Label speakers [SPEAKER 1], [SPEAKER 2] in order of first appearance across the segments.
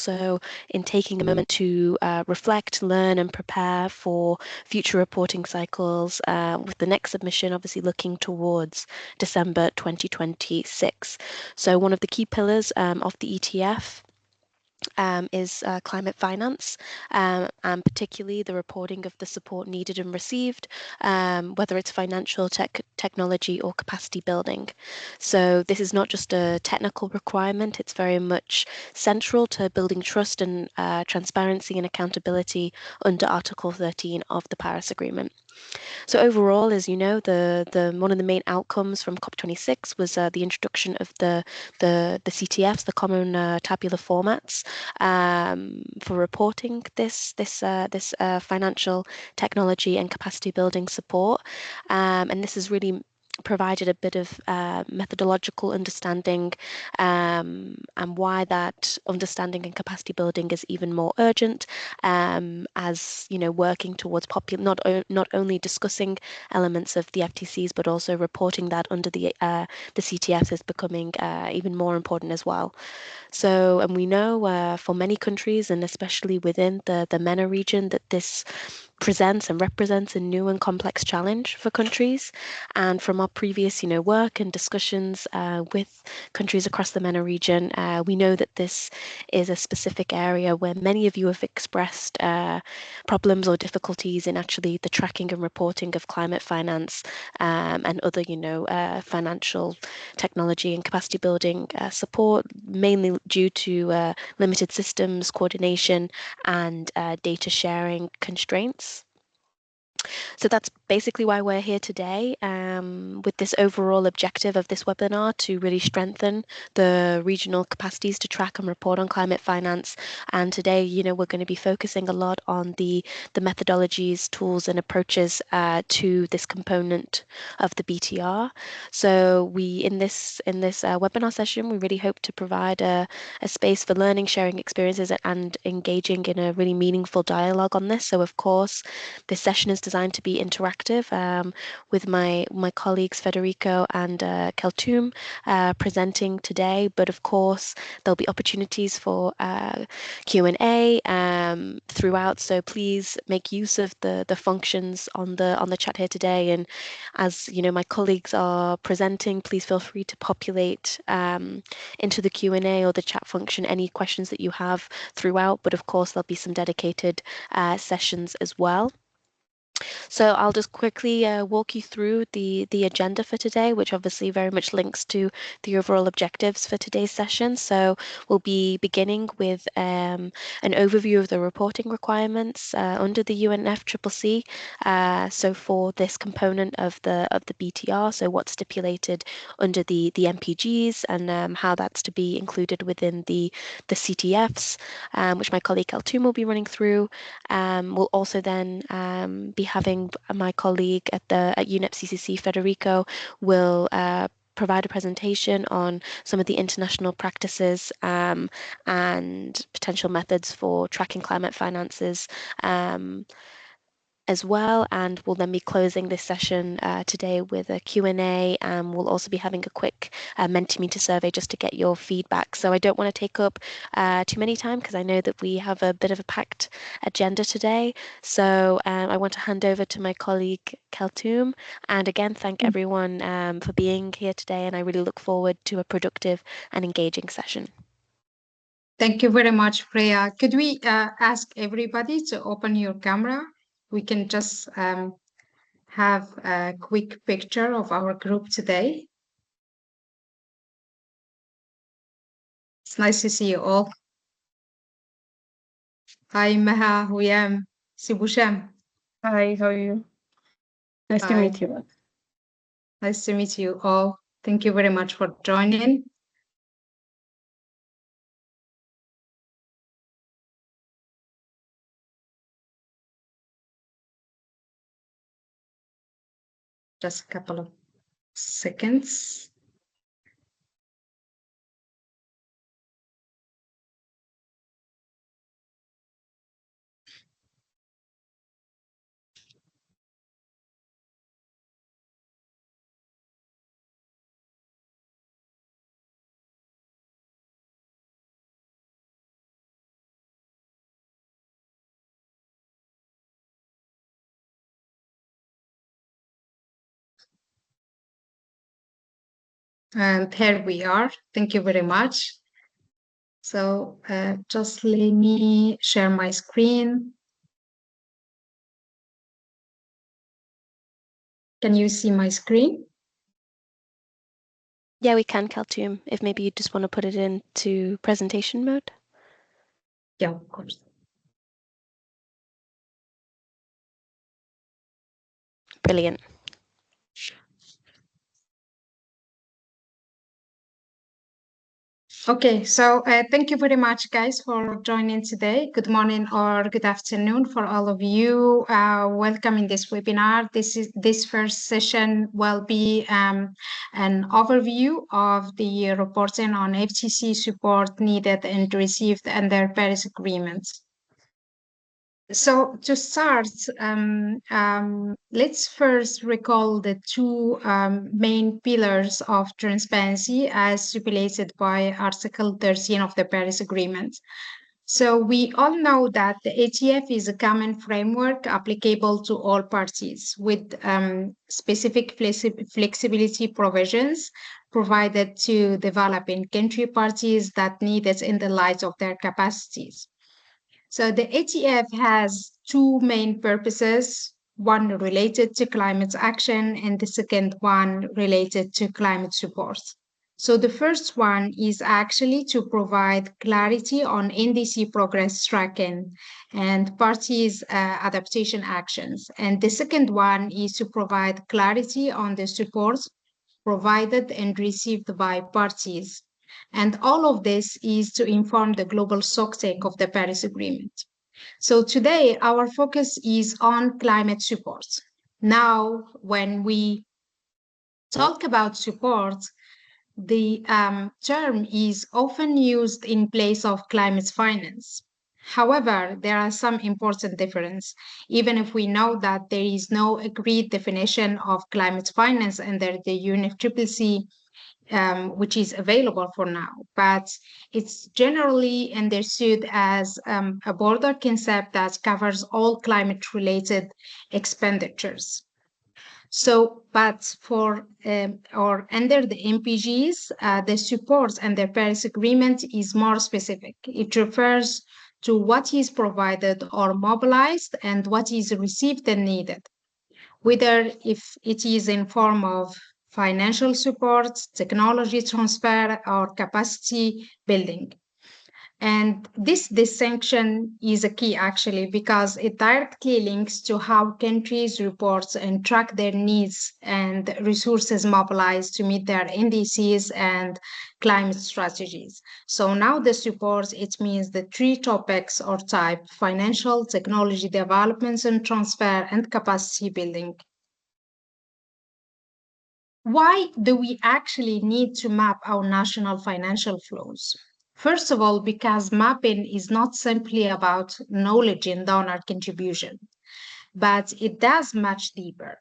[SPEAKER 1] also in taking a moment to reflect, learn, and prepare for future reporting cycles, with the next submission obviously looking towards December 2026. So one of the key pillars of the ETF is climate finance, and particularly the reporting of the support needed and received, whether it's financial, technology, or capacity building. So this is not just a technical requirement, it's very much central to building trust and transparency and accountability under Article 13 of the Paris Agreement. So overall, as you know, the one of the main outcomes from COP26 was the introduction of the CTFs, the common tabular formats, for reporting this financial, technology, and capacity building support, and this has really provided a bit of methodological understanding, and why that understanding and capacity building is even more urgent, as you know, working towards not only discussing elements of the FTCs but also reporting that under the CTFs is becoming even more important as well. So, and we know for many countries, and especially within the MENA region, that this presents and represents a new and complex challenge for countries. And from our previous, work and discussions with countries across the MENA region, we know that this is a specific area where many of you have expressed problems or difficulties in actually the tracking and reporting of climate finance, and other, financial technology and capacity building support, mainly due to limited systems coordination and data sharing constraints. So that's basically why we're here today, with this overall objective of this webinar to really strengthen the regional capacities to track and report on climate finance. And today, we're going to be focusing a lot on the methodologies, tools, and approaches to this component of the BTR. So we, in this webinar session, we really hope to provide a space for learning, sharing experiences, and engaging in a really meaningful dialogue on this. So of course, this session is designed to be interactive, with my colleagues Federico and Keltoum presenting today. But of course, there'll be opportunities for Q&A throughout. So please make use of the functions on the chat here today. And as my colleagues are presenting, please feel free to populate into the Q&A or the chat function any questions that you have throughout. But of course, there'll be some dedicated sessions as well. So I'll just quickly walk you through the agenda for today, which obviously very much links to the overall objectives for today's session. So we'll be beginning with an overview of the reporting requirements under the UNFCCC. So for this component of the BTR, so what's stipulated under the MPGs, and how that's to be included within the CTFs, which my colleague Keltoum will be running through. We'll also then be having my colleague at UNEP CCC, Federico, will provide a presentation on some of the international practices, and potential methods for tracking climate finances, as well, and we'll then be closing this session today with a Q&A, and we'll also be having a quick Mentimeter survey just to get your feedback. So I don't want to take up too many time, because I know that we have a bit of a packed agenda today. So I want to hand over to my colleague Keltoum, and again thank everyone for being here today, and I really look forward to a productive and engaging session.
[SPEAKER 2] Thank you very much, Freya. Could we ask everybody to open your camera? We can just have a quick picture of our group today. It's nice to see you all. Hi, Meha, Huyam, Sibusham.
[SPEAKER 3] Hi, how are you? Nice to meet you.
[SPEAKER 2] Nice to meet you all. Thank you very much for joining. Just a couple of seconds. And here we are. Thank you very much. So just let me share my screen. Can you see my screen?
[SPEAKER 1] Yeah, we can, Kaltoum, if maybe you just want to put it into presentation mode.
[SPEAKER 2] Yeah, of course.
[SPEAKER 1] Brilliant.
[SPEAKER 2] Okay, so thank you very much, guys, for joining today. Good morning or good afternoon for all of you. Welcome in this webinar. This first session will be an overview of the reporting on FTC support needed and received under Paris Agreement. So to start, let's first recall the two main pillars of transparency as stipulated by Article 13 of the Paris Agreement. So we all know that the ATF is a common framework applicable to all parties with specific flexibility provisions provided to developing country parties that need it in the light of their capacities. So the ATF has two main purposes, one related to climate action and the second one related to climate support. So the first one is actually to provide clarity on NDC progress tracking and parties' adaptation actions. And the second one is to provide clarity on the support provided and received by parties. And all of this is to inform the global stocktake of the Paris Agreement. So today, our focus is on climate support. Now, when we talk about support, the term is often used in place of climate finance. However, there are some important differences, even if we know that there is no agreed definition of climate finance under the UNFCCC, which is available for now, but it's generally understood as a broader concept that covers all climate-related expenditures. So, but for or under the MPGs, the support under Paris Agreement is more specific. It refers to what is provided or mobilized and what is received and needed, whether if it is in form of financial support, technology transfer, or capacity building. And this distinction is a key actually because it directly links to how countries report and track their needs and resources mobilized to meet their NDCs and climate strategies. So now the support, it means the three topics or type: financial, technology developments and transfer, and capacity building. Why do we actually need to map our national financial flows? First of all, because mapping is not simply about knowledge in donor contribution, but it does much deeper.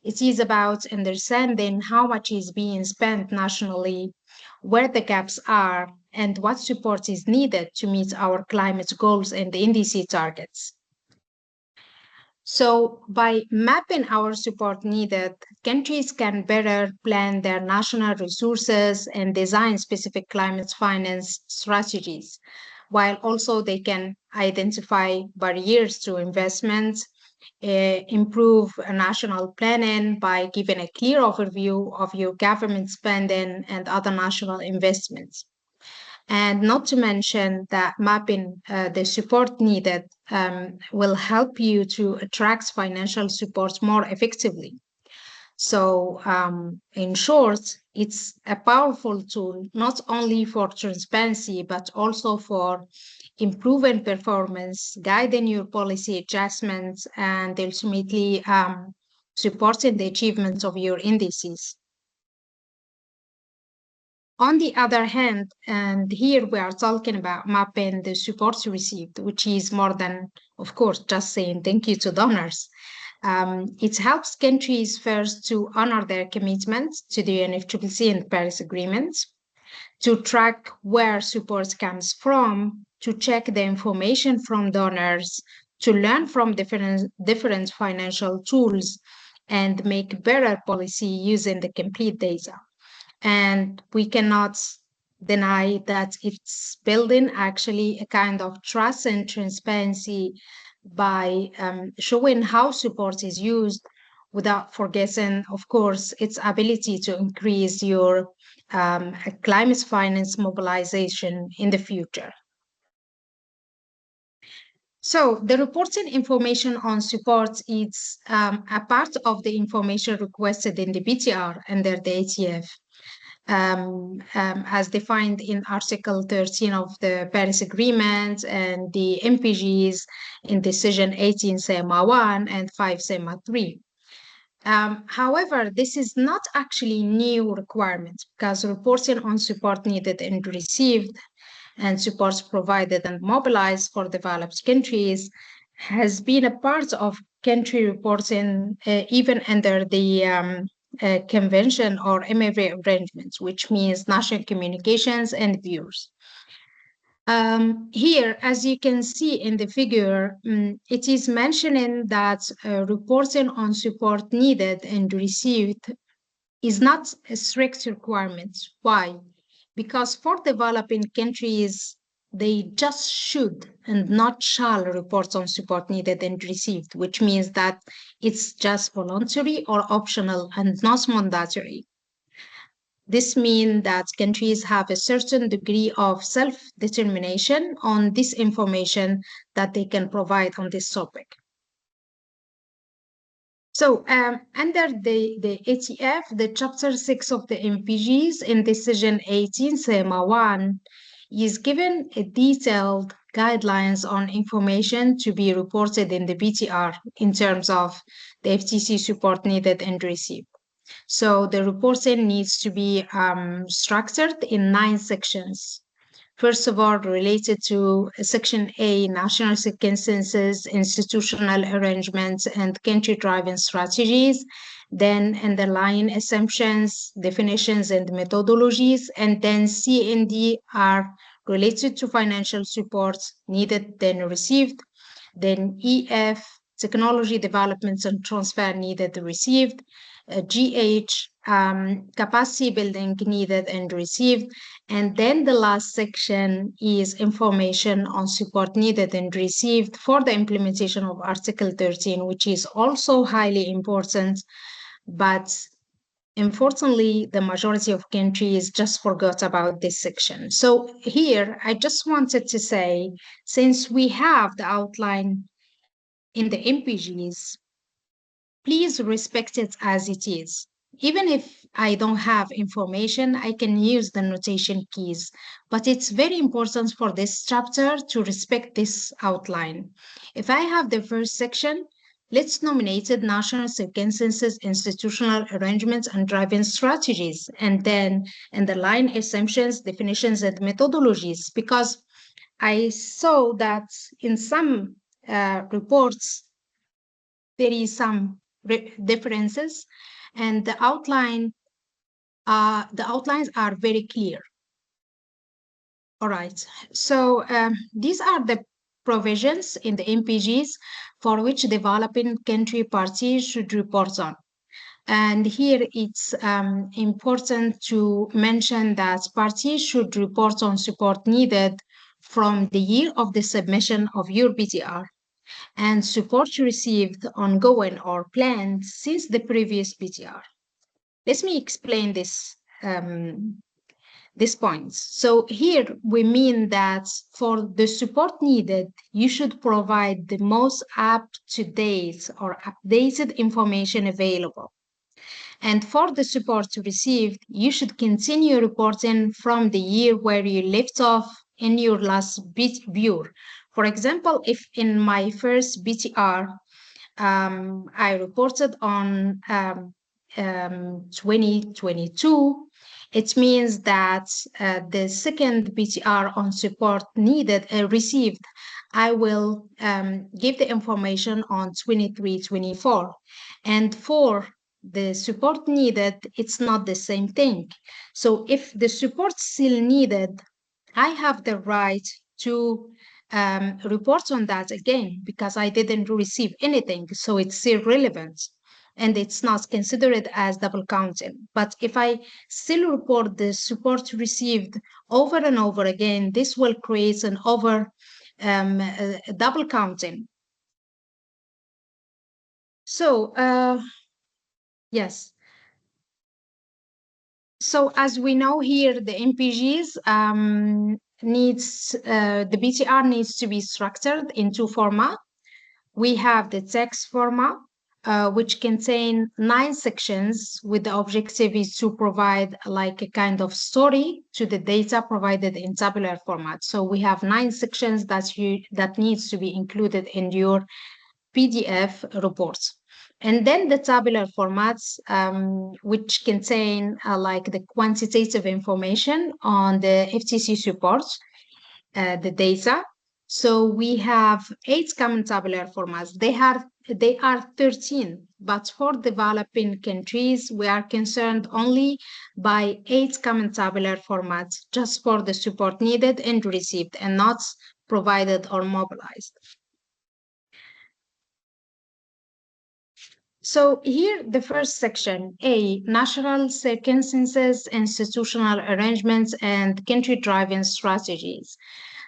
[SPEAKER 2] It is about understanding how much is being spent nationally, where the gaps are, and what support is needed to meet our climate goals and the NDC targets. So, by mapping our support needed, countries can better plan their national resources and design specific climate finance strategies, while also they can identify barriers to investment, improve national planning by giving a clear overview of your government spending and other national investments. And not to mention that mapping the support needed will help you to attract financial support more effectively. So, in short, it's a powerful tool not only for transparency, but also for improving performance, guiding your policy adjustments, and ultimately supporting the achievements of your indices. On the other hand, and here we are talking about mapping the support received, which is more than, of course, just saying thank you to donors. It helps countries first to honor their commitments to the UNFCCC and Paris Agreement, to track where support comes from, to check the information from donors, to learn from different financial tools, and make better policy using the complete data. and we cannot deny that it's building actually a kind of trust and transparency by showing how support is used without forgetting, of course, its ability to increase your climate finance mobilization in the future. So the reporting information on support is a part of the information requested in the BTR under the ATF. As defined in Article 13 of the Paris Agreement and the MPGs in Decision 18 SEMA 1 and 5 SEMA 3. However, this is not actually new requirement because reporting on support needed and received and supports provided and mobilized for developed countries has been a part of country reporting even under the convention or MFA arrangements, which means national communications and views. Here, as you can see in the figure, it is mentioning that reporting on support needed and received is not a strict requirement. Why? Because for developing countries, they just should and not shall report on support needed and received, which means that it's just voluntary or optional and not mandatory. This means that countries have a certain degree of self-determination on this information that they can provide on this topic. So under the ATF, the Chapter 6 of the MPGs in Decision 18, SEMA 1, is given a detailed guidelines on information to be reported in the BTR in terms of the FTC support needed and received. So the reporting needs to be structured in 9 sections. First of all, related to Section A, national circumstances, institutional arrangements, and country-driven strategies. Then underlying assumptions, definitions, and methodologies. And then C and D are related to financial support needed, then received. Then EF, technology developments and transfer needed, received. GH, capacity building needed and received. And then the last section is information on support needed and received for the implementation of Article 13, which is also highly important, but unfortunately, the majority of countries just forgot about this section. So here, I just wanted to say, since we have the outline in the MPGs, please respect it as it is. Even if I don't have information, I can use the notation keys, but it's very important for this chapter to respect this outline. If I have the first section, let's nominate it national circumstances, institutional arrangements, and driving strategies, and then underline assumptions, definitions, and methodologies, because I saw that in some reports, there is some differences, and the outlines are very clear. All right, so these are the provisions in the MPGs for which developing country parties should report on. And here it's important to mention that parties should report on support needed from the year of the submission of your BTR, and support received ongoing or planned since the previous BTR. Let me explain this points. So here we mean that for the support needed, you should provide the most up-to-date or updated information available. And for the support received, you should continue reporting from the year where you left off in your last view. For example, if in my first BTR, I reported on 2022, it means that the second BTR on support needed received, I will give the information on 23-24. And for the support needed, it's not the same thing. So if the support still needed, I have the right to report on that again because I didn't receive anything, so it's irrelevant. and it's not considered as double counting. But if I still report the support received over and over again, this will create an double counting. So, yes. So as we know here, the MPGs the BTR needs to be structured in two formats. We have the text format, which contain 9 sections with the objective is to provide like a kind of story to the data provided in tabular format. So we have 9 sections that needs to be included in your PDF reports. And then the tabular formats, which contain like the quantitative information on the FTC supports, the data. So we have 8 common tabular formats. They are 13, but for developing countries, we are concerned only by 8 common tabular formats, just for the support needed and received, and not provided or mobilized. So here, the first section, A, national circumstances, institutional arrangements, and country-driven strategies.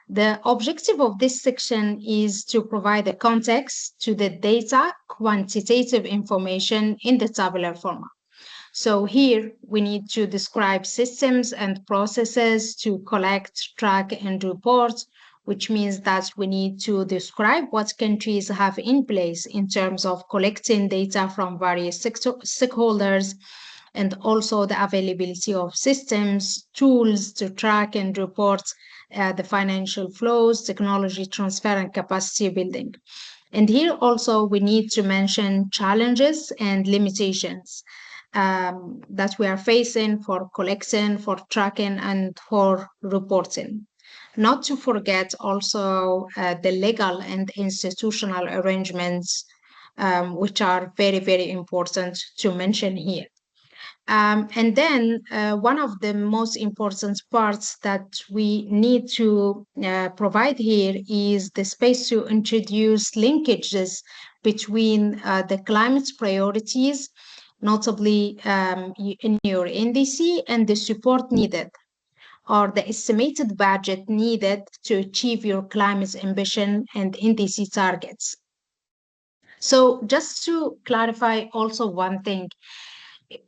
[SPEAKER 2] The objective of this section is to provide a context to the data quantitative information in the tabular format. So here we need to describe systems and processes to collect, track, and report, which means that we need to describe what countries have in place in terms of collecting data from various stakeholders, and also the availability of systems, tools to track and report the financial flows, technology transfer, and capacity building. And here also we need to mention challenges and limitations that we are facing for collecting, for tracking, and for reporting. Not to forget also the legal and institutional arrangements, which are very, very important to mention here. And then one of the most important parts that we need to provide here is the space to introduce linkages between the climate priorities, notably in your NDC, and the support needed, or the estimated budget needed to achieve your climate ambition and NDC targets. So just to clarify also one thing,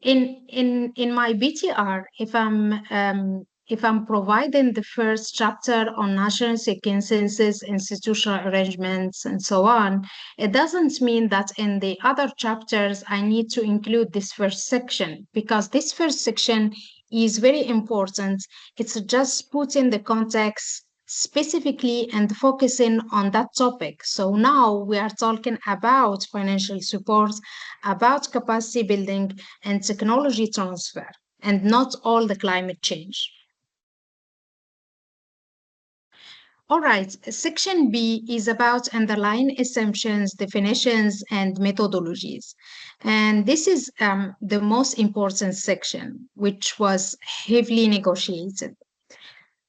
[SPEAKER 2] in my BTR, if I'm providing the first chapter on national circumstances, institutional arrangements, and so on, it doesn't mean that in the other chapters I need to include this first section, because this first section is very important. It's just putting the context specifically and focusing on that topic. So now we are talking about financial support, about capacity building, and technology transfer, and not all the climate change. All right, section B is about underlying assumptions, definitions, and methodologies. And this is the most important section, which was heavily negotiated.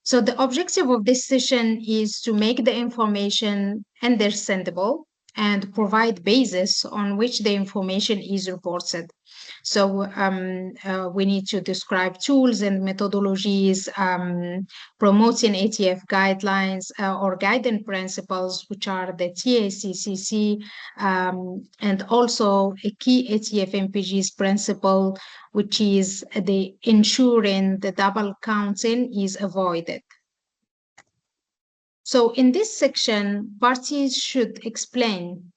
[SPEAKER 2] So the objective of this session is to make the information understandable and provide basis on which the information is reported. So we need to describe tools and methodologies, promoting ATF guidelines or guiding principles, which are the TACCC, and also a key ATF MPG's principle, which is the ensuring the double counting is avoided. So in this section, parties should explain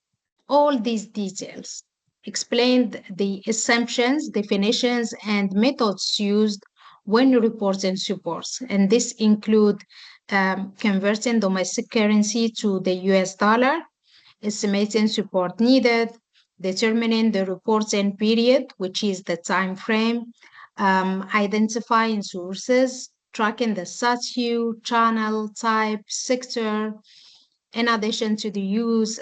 [SPEAKER 2] all these details, explain the assumptions, definitions, and methods used when reporting supports. And this include converting domestic currency to the US dollar, estimating support needed, determining the reporting period, which is the time frame, identifying sources, tracking the SATU, channel, type, sector, in addition to the use,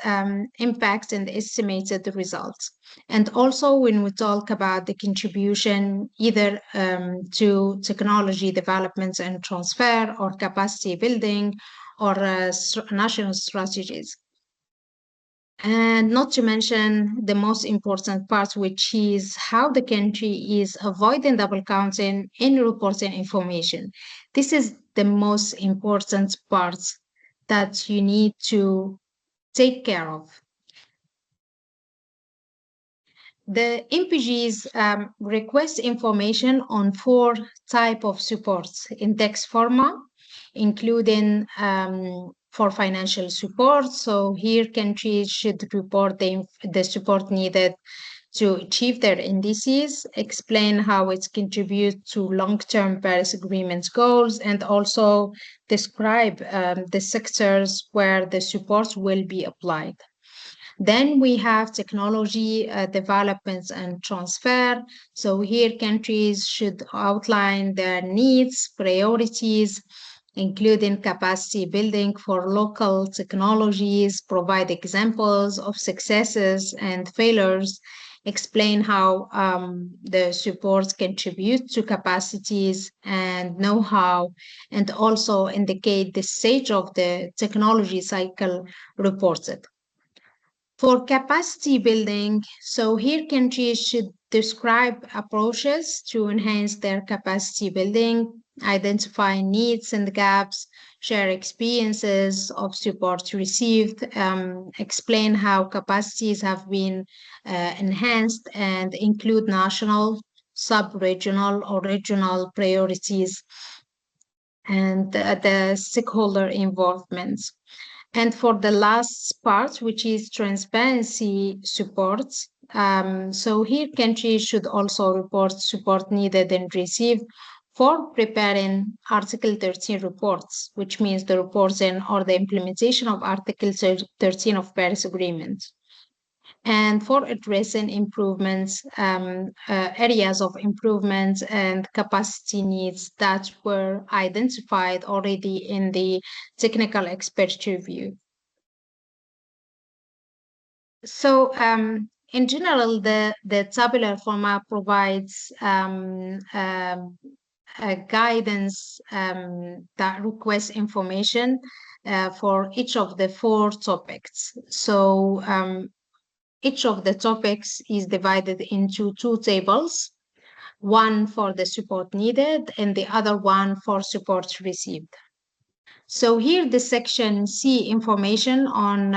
[SPEAKER 2] impact, and estimated results. And also when we talk about the contribution either to technology development and transfer, or capacity building, or national strategies. And not to mention the most important part, which is how the country is avoiding double counting in reporting information. This is the most important part that you need to take care of. The MPGs request information on 4 types of supports in text format, including for financial support. So here countries should report the support needed to achieve their NDCs, explain how it contributes to long-term Paris Agreement goals, and also describe the sectors where the support will be applied. Then we have technology developments and transfer. So here countries should outline their needs, priorities, including capacity building for local technologies, provide examples of successes and failures, explain how the support contributes to capacities and know-how, and also indicate the stage of the technology cycle reported. For capacity building, so here countries should describe approaches to enhance their capacity building, identify needs and gaps, share experiences of support received, explain how capacities have been enhanced, and include national, sub-regional, or regional priorities and the stakeholder involvement. And for the last part, which is transparency support, so here countries should also report support needed and received for preparing Article 13 reports, which means the reporting or the implementation of Article 13 of Paris Agreement. And for addressing improvements, areas of improvement and capacity needs that were identified already in the technical expert review. So in general, the tabular format provides a guidance that requests information for each of the 4 topics. So each of the topics is divided into 2 tables, one for the support needed and the other one for support received. So here the section C, information on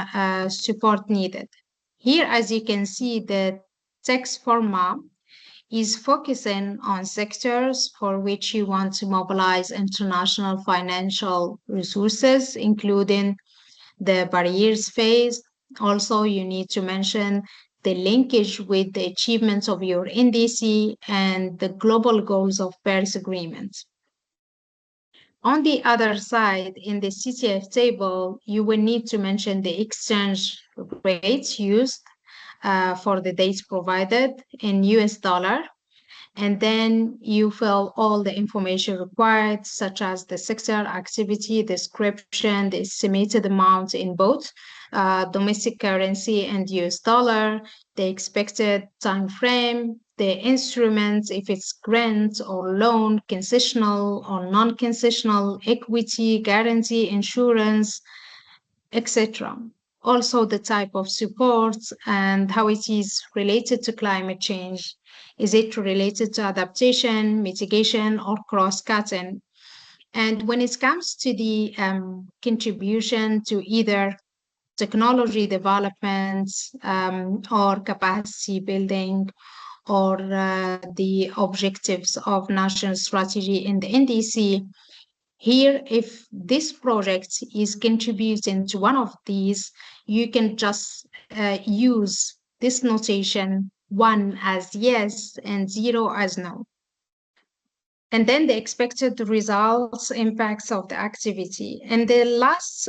[SPEAKER 2] support needed. Here, as you can see, the text format is focusing on sectors for which you want to mobilize international financial resources, including the barriers faced. Also, you need to mention the linkage with the achievements of your NDC and the global goals of Paris Agreement. On the other side, in the CTF table, you will need to mention the exchange rates used for the dates provided in US dollar. And then you fill all the information required, such as the sector, activity, description, the estimated amount in both domestic currency and US dollar, the expected time frame, the instruments, if it's grant or loan, concessional or non-concessional, equity, guarantee, insurance, etc. Also the type of support and how it is related to climate change. Is it related to adaptation, mitigation, or cross-cutting? And when it comes to the contribution to either technology development or capacity building or the objectives of national strategy in the NDC, here, if this project is contributing to one of these, you can just use this notation, 1 as yes and 0 as no. And then the expected results, impacts of the activity. And the last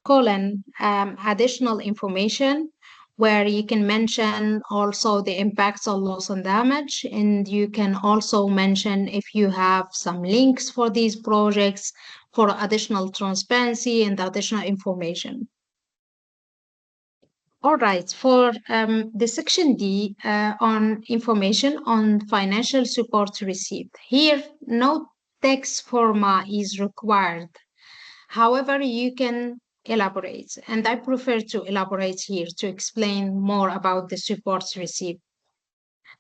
[SPEAKER 2] column, additional information, where you can mention also the impacts of loss and damage. And you can also mention if you have some links for these projects for additional transparency and additional information. All right, for the section D on information on financial support received. Here, no text format is required. However, you can elaborate, and I prefer to elaborate here to explain more about the supports received.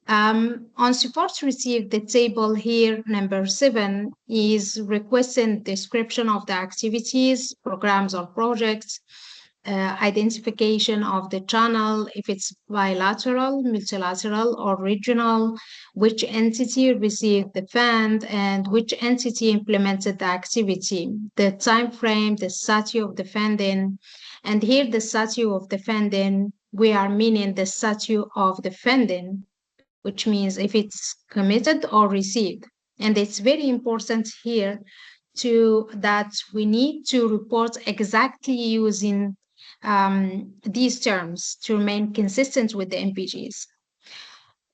[SPEAKER 2] On supports received, the table here, number 7, is requesting description of the activities, programs or projects, identification of the channel, if it's bilateral, multilateral, or regional, which entity received the fund, and which entity implemented the activity, the time frame, the statute of the funding. And here the statute of the funding, we are meaning the statute of the funding, which means if it's committed or received. And it's very important here that we need to report exactly using these terms to remain consistent with the MPGs.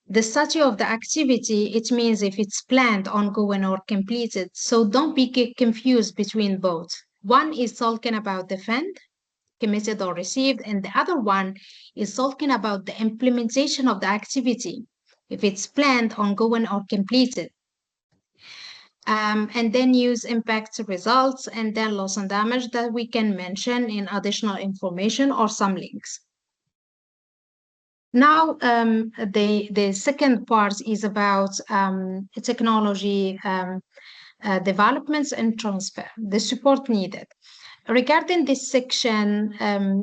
[SPEAKER 2] The statute of the activity, it means if it's planned, ongoing, or completed. So don't be confused between both. One is talking about the fund, committed or received, and the other one is talking about the implementation of the activity, if it's planned, ongoing, or completed. And then use impact results, and then loss and damage that we can mention in additional information or some links. Now, the second part is about technology developments and transfer, the support needed. Regarding this section,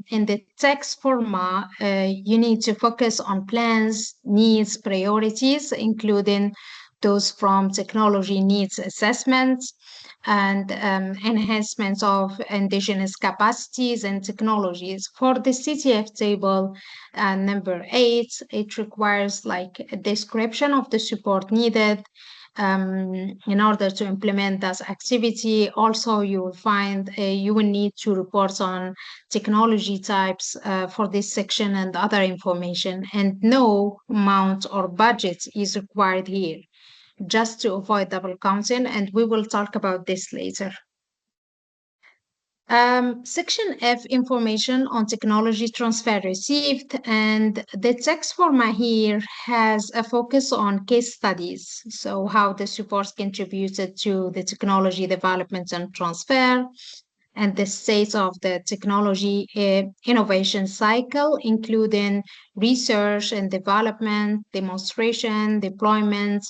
[SPEAKER 2] in the text format, you need to focus on plans, needs, priorities, including those from technology needs assessments and enhancements of indigenous capacities and technologies. For the CTF table, number 8, it requires like a description of the support needed, in order to implement that activity. Also, you will find you will need to report on technology types for this section and other information, and no amount or budget is required here, just to avoid double counting, and we will talk about this later. Section F, information on technology transfer received, and the text format here has a focus on case studies, so how the supports contributed to the technology development and transfer, and the state of the technology innovation cycle, including research and development, demonstration, deployment,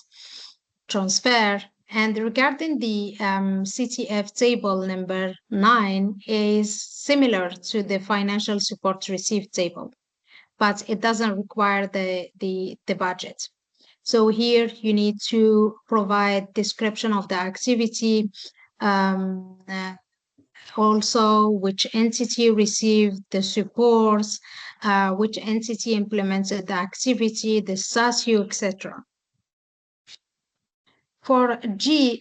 [SPEAKER 2] transfer. And regarding the CTF table number 9 is similar to the financial support received table, but it doesn't require the budget. So here you need to provide description of the activity, also which entity received the supports, which entity implemented the activity, the statute, etc. For G,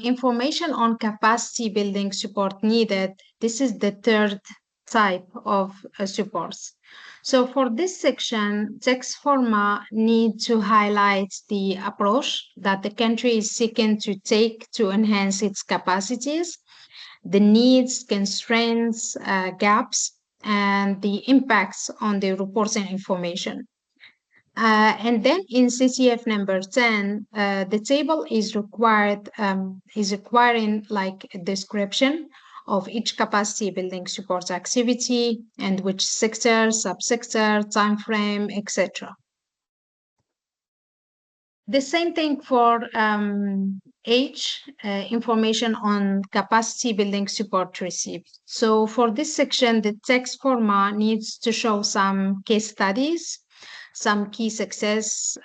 [SPEAKER 2] information on capacity building support needed. This is the third type of supports. So for this section, text format need to highlight the approach that the country is seeking to take to enhance its capacities, the needs, constraints, gaps, and the impacts on the reporting information. And then in CTF number 10, the table is requiring like a description of each capacity building support activity and which sector, subsector, time frame, etc. The same thing for H, information on capacity building support received. So for this section, the text format needs to show some case studies, some key success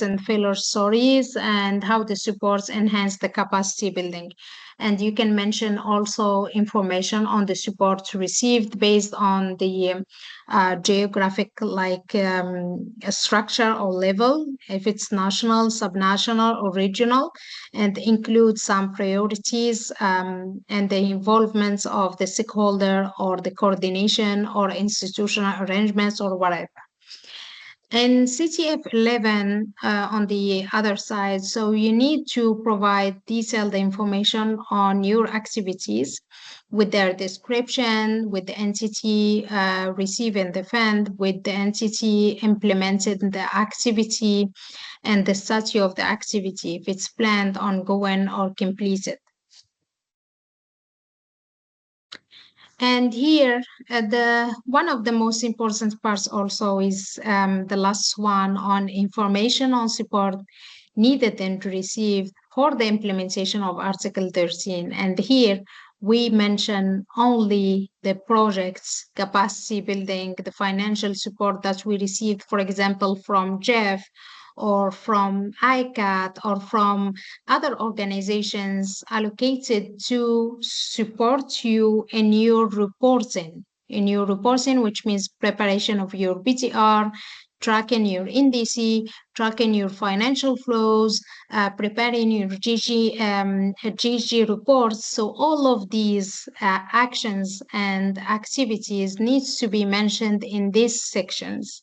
[SPEAKER 2] and failure stories, and how the supports enhance the capacity building. And you can mention also information on the support received based on the geographic structure or level, if it's national, subnational, or regional, and include some priorities and the involvement of the stakeholder or the coordination or institutional arrangements or whatever. And CTF 11 on the other side, so you need to provide detailed information on your activities with their description, with the entity receiving the fund, with the entity implementing the activity, and the status of the activity, if it's planned, ongoing, or completed. And here, one of the most important parts also is the last one on information on support needed and received for the implementation of Article 13. And here we mention only the projects, capacity building, the financial support that we received, for example, from Jeff or from ICAT or from other organizations allocated to support you in your reporting. Which means preparation of your BTR, tracking your NDC, tracking your financial flows, preparing your GG reports. So all of these actions and activities needs to be mentioned in these sections.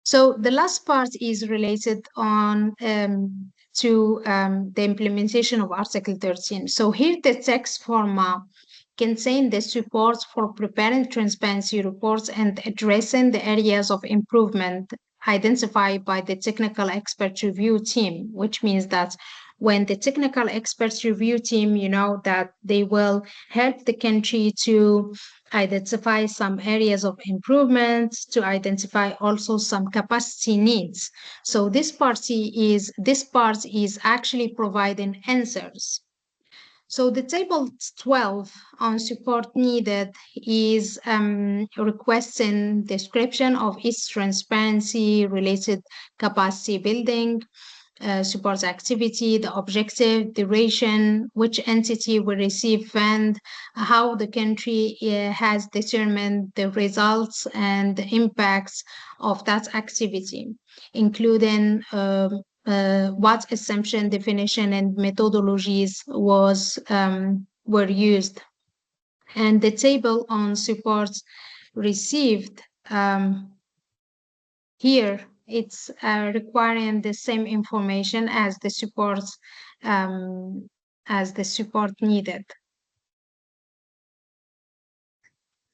[SPEAKER 2] So the last part is related on to the implementation of Article 13. So here the text format contain the support for preparing transparency reports and addressing the areas of improvement identified by the technical expert review team, which means that when the technical experts review team, that they will help the country to identify some areas of improvement, to identify also some capacity needs. So this part is actually providing answers. So the table 12 on support needed is requesting description of its transparency related capacity building, support activity, the objective, duration, which entity will receive fund, how the country has determined the results and the impacts of that activity, including what assumption, definition, and methodologies were used. And the table on support received here, it's requiring the same information as the support needed.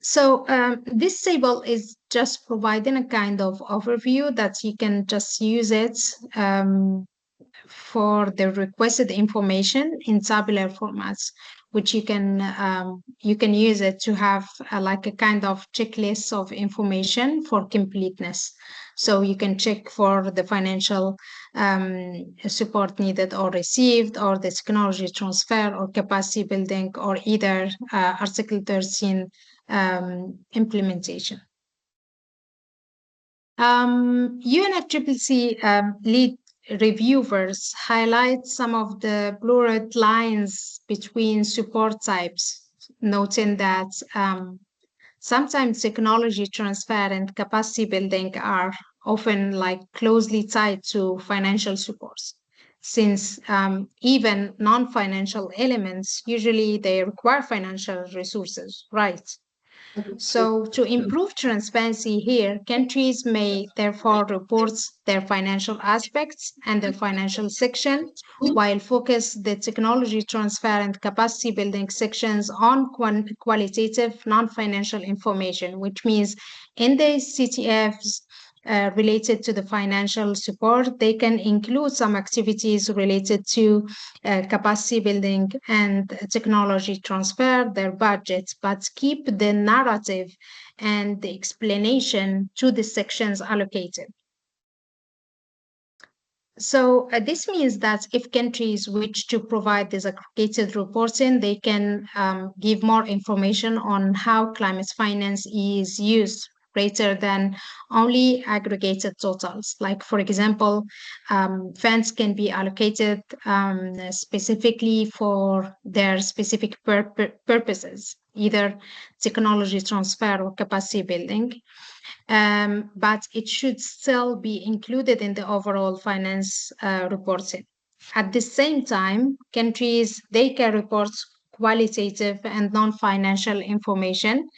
[SPEAKER 2] So this table is just providing a kind of overview that you can just use it for the requested information in tabular formats, which you can use it to have like a kind of checklist of information for completeness. So you can check for the financial support needed or received, or the technology transfer, or capacity building, or either Article 13 implementation. UNFCCC lead reviewers highlight some of the blurred lines between support types, noting that sometimes technology transfer and capacity building are often like closely tied to financial supports, since even non-financial elements, usually they require financial resources, right? So to improve transparency here, countries may therefore report their financial aspects and their financial section, while focus the technology transfer and capacity building sections on qualitative non-financial information, which means in the CTFs related to the financial support, they can include some activities related to capacity building and technology transfer, their budgets, but keep the narrative and the explanation to the sections allocated. So this means that if countries wish to provide this aggregated reporting, they can give more information on how climate finance is used rather than only aggregated totals. Like, for example, funds can be allocated specifically for their specific purposes, either technology transfer or capacity building. But it should still be included in the overall finance reporting. At the same time, countries, they can report qualitative and non-financial information,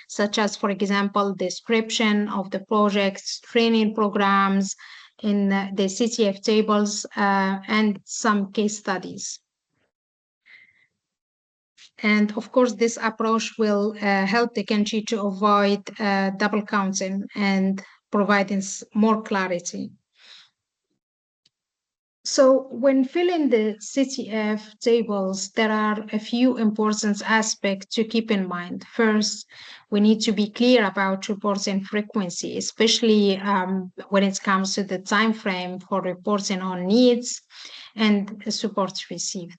[SPEAKER 2] such as, for example, description of the projects, training programs in the CTF tables, and some case studies. And of course, this approach will help the country to avoid double counting and providing more clarity. So when filling the CTF tables, there are a few important aspects to keep in mind. First, we need to be clear about reporting frequency, especially when it comes to the time frame for reporting on needs and support received.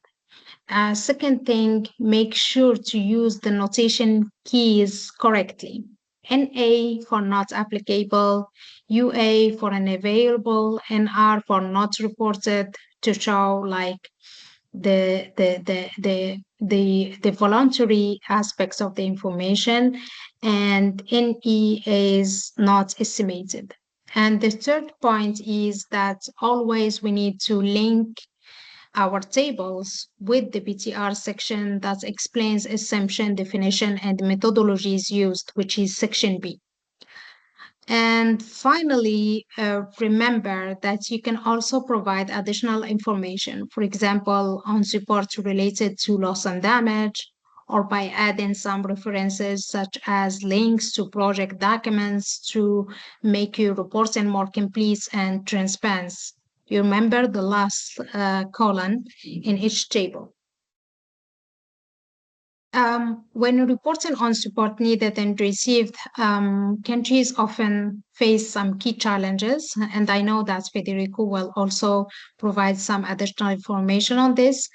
[SPEAKER 2] Second thing, make sure to use the notation keys correctly. NA for not applicable, UA for unavailable, NR for not reported, to show like the voluntary aspects of the information, and NE is not estimated. And the third point is that always we need to link our tables with the BTR section that explains assumption, definition, and methodologies used, which is section B. And finally, remember that you can also provide additional information, for example, on support related to loss and damage, or by adding some references such as links to project documents to make your reporting more complete and transparent. You remember the last column in each table. When reporting on support needed and received, countries often face some key challenges, and I know that Federico will also provide some additional information on this.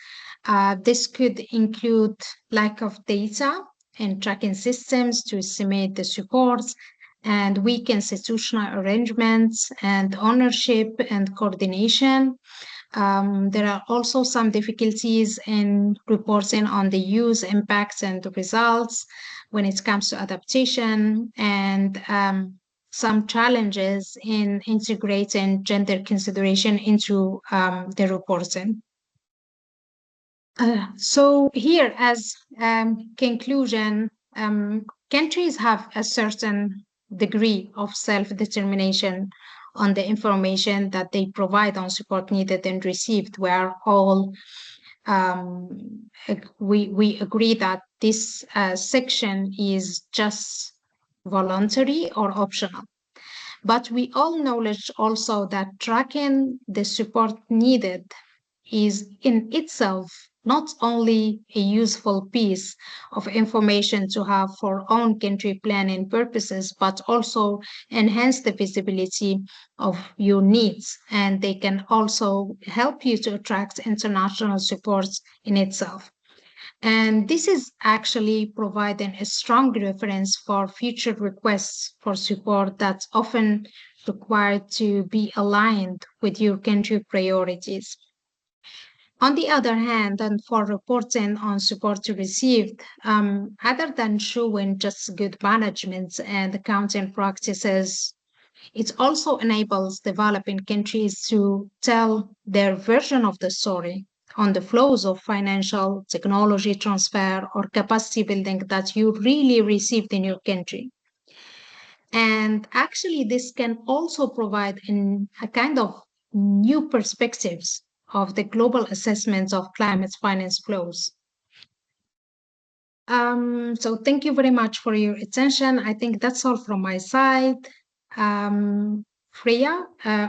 [SPEAKER 2] This could include lack of data and tracking systems to estimate the supports, and weak institutional arrangements and ownership and coordination. There are also some difficulties in reporting on the use, impacts, and results when it comes to adaptation, and some challenges in integrating gender consideration into the reporting. So here, as conclusion, countries have a certain degree of self-determination on the information that they provide on support needed and received. Where all we agree that this section is just voluntary or optional. But we all acknowledge also that tracking the support needed is in itself not only a useful piece of information to have for own country planning purposes, but also enhance the visibility of your needs. And they can also help you to attract international support in itself. And this is actually providing a strong reference for future requests for support that's often required to be aligned with your country priorities. On the other hand, and for reporting on support received, other than showing just good management and accounting practices, it also enables developing countries to tell their version of the story on the flows of financial technology transfer or capacity building that you really received in your country. And actually, this can also provide a kind of new perspectives of the global assessments of climate finance flows. So thank you very much for your attention. I think that's all from my side. Freya,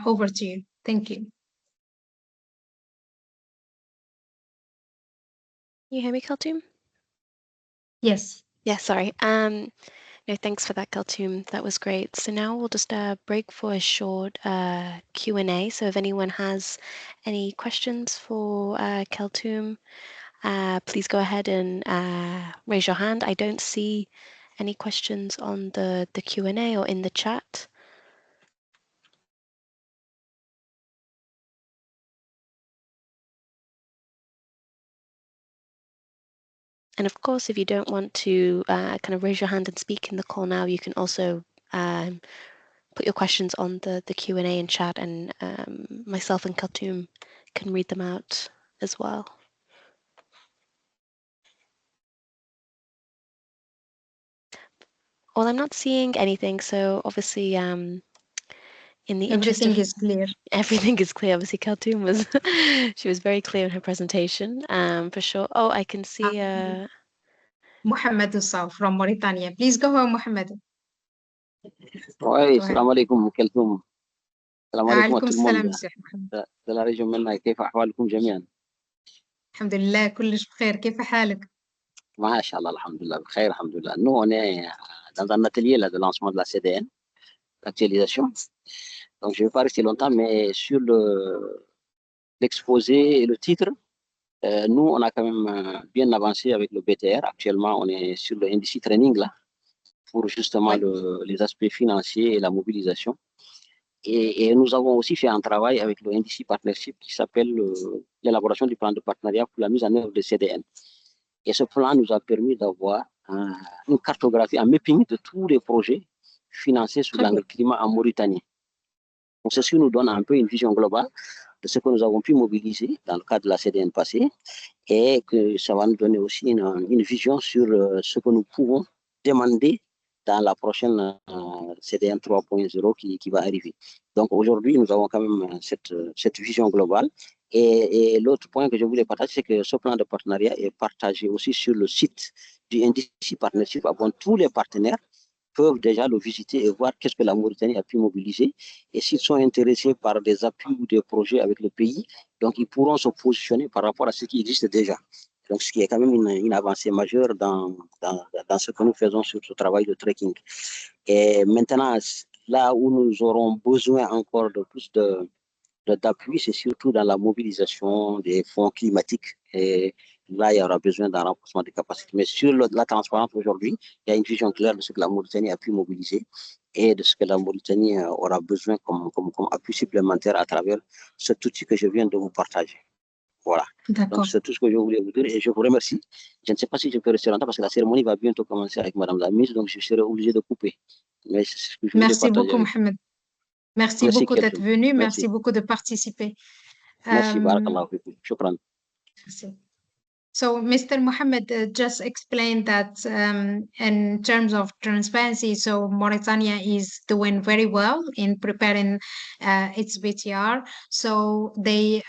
[SPEAKER 2] over to you. Thank you.
[SPEAKER 1] You hear me, Kaltoum?
[SPEAKER 2] Yes.
[SPEAKER 1] Yeah, sorry. No, thanks for that, Kaltoum. That was great. So now we'll just break for a short Q&A. So if anyone has any questions for Kaltoum, please go ahead and raise your hand. I don't see any questions on the Q&A or in the chat. And of course, if you don't want to kind of raise your hand and speak in the call now, you can also put your questions on the Q&A and chat, and myself and Kaltoum can read them out as well. Well, I'm not seeing anything, so obviously in the interest
[SPEAKER 2] Everything
[SPEAKER 1] of
[SPEAKER 2] is clear.
[SPEAKER 1] everything is clear. Obviously, Kaltoum was she was very clear in her presentation, for sure. Oh, I can see
[SPEAKER 2] Mohamed Usaw from Mauritania. Please go ahead, Mohamed.
[SPEAKER 4] السلام عليكم كلثوم. السلام عليكم
[SPEAKER 2] عليكم
[SPEAKER 4] à tout le
[SPEAKER 2] السلام
[SPEAKER 4] monde
[SPEAKER 2] سي محمد.
[SPEAKER 4] de la région MENA. كيف أحوالكم جميعا؟
[SPEAKER 2] الحمد لله كلش بخير، كيف حالك؟
[SPEAKER 4] ما شاء Allah, alhamdulillah, بخير, alhamdulillah. Nous, on est dans un atelier là, de lancement de la CDN, l'actualisation. Donc, je ne vais pas rester longtemps, mais sur l'exposé et le titre, nous, on a quand même bien avancé avec le BTR. Actuellement, on est sur le NDC training là, pour justement les aspects financiers et la mobilisation. Et nous avons aussi fait un travail avec le NDC Partnership qui s'appelle l'élaboration du plan de partenariat pour la mise en œuvre des CDN. Et ce plan nous a permis d'avoir une cartographie, un mapping de tous les projets financés sous l'angle climat en Mauritanie. Donc, ceci nous donne un peu une vision globale de ce que nous avons pu mobiliser dans le cadre de la CDN passée et que ça va nous donner aussi une vision sur ce que nous pouvons demander dans la prochaine CDN 3.0 qui va arriver. Donc aujourd'hui, nous avons quand même cette vision globale. Et l'autre point que je voulais partager, c'est que ce plan de partenariat est partagé aussi sur le site du NDC Partnership. Avant, tous les partenaires peuvent déjà le visiter et voir qu'est-ce que la Mauritanie a pu mobiliser. Et s'ils sont intéressés par des appuis ou des projets avec le pays, donc ils pourront se positionner par rapport à ce qui existe déjà. Donc, ce qui est quand même une avancée majeure dans ce que nous faisons sur ce travail de tracking. Et maintenant, là où nous aurons besoin encore de plus d'appui, c'est surtout dans la mobilisation des fonds climatiques. Et là, il y aura besoin d'un renforcement des capacités. Mais sur la transparence aujourd'hui, il y a une vision claire de ce que la Mauritanie a pu mobiliser et de ce que la Mauritanie aura besoin comme appui supplémentaire à travers cet outil que je viens de vous partager. Voilà. Donc, c'est tout ce que je voulais vous dire et je vous remercie. Je ne sais pas si je peux rester longtemps parce que la cérémonie va bientôt commencer avec Madame la ministre, donc je serai obligé de couper. Mais c'est ce que je voulais partager.
[SPEAKER 2] Merci beaucoup, Mohamed. Merci beaucoup d'être venu. Merci beaucoup de participer.
[SPEAKER 4] Merci. Barakallahu fikum. Shukran.
[SPEAKER 2] Merci. So, Mr. Mohammed just explained that in terms of transparency, so Mauritania is doing very well in preparing its BTR. So they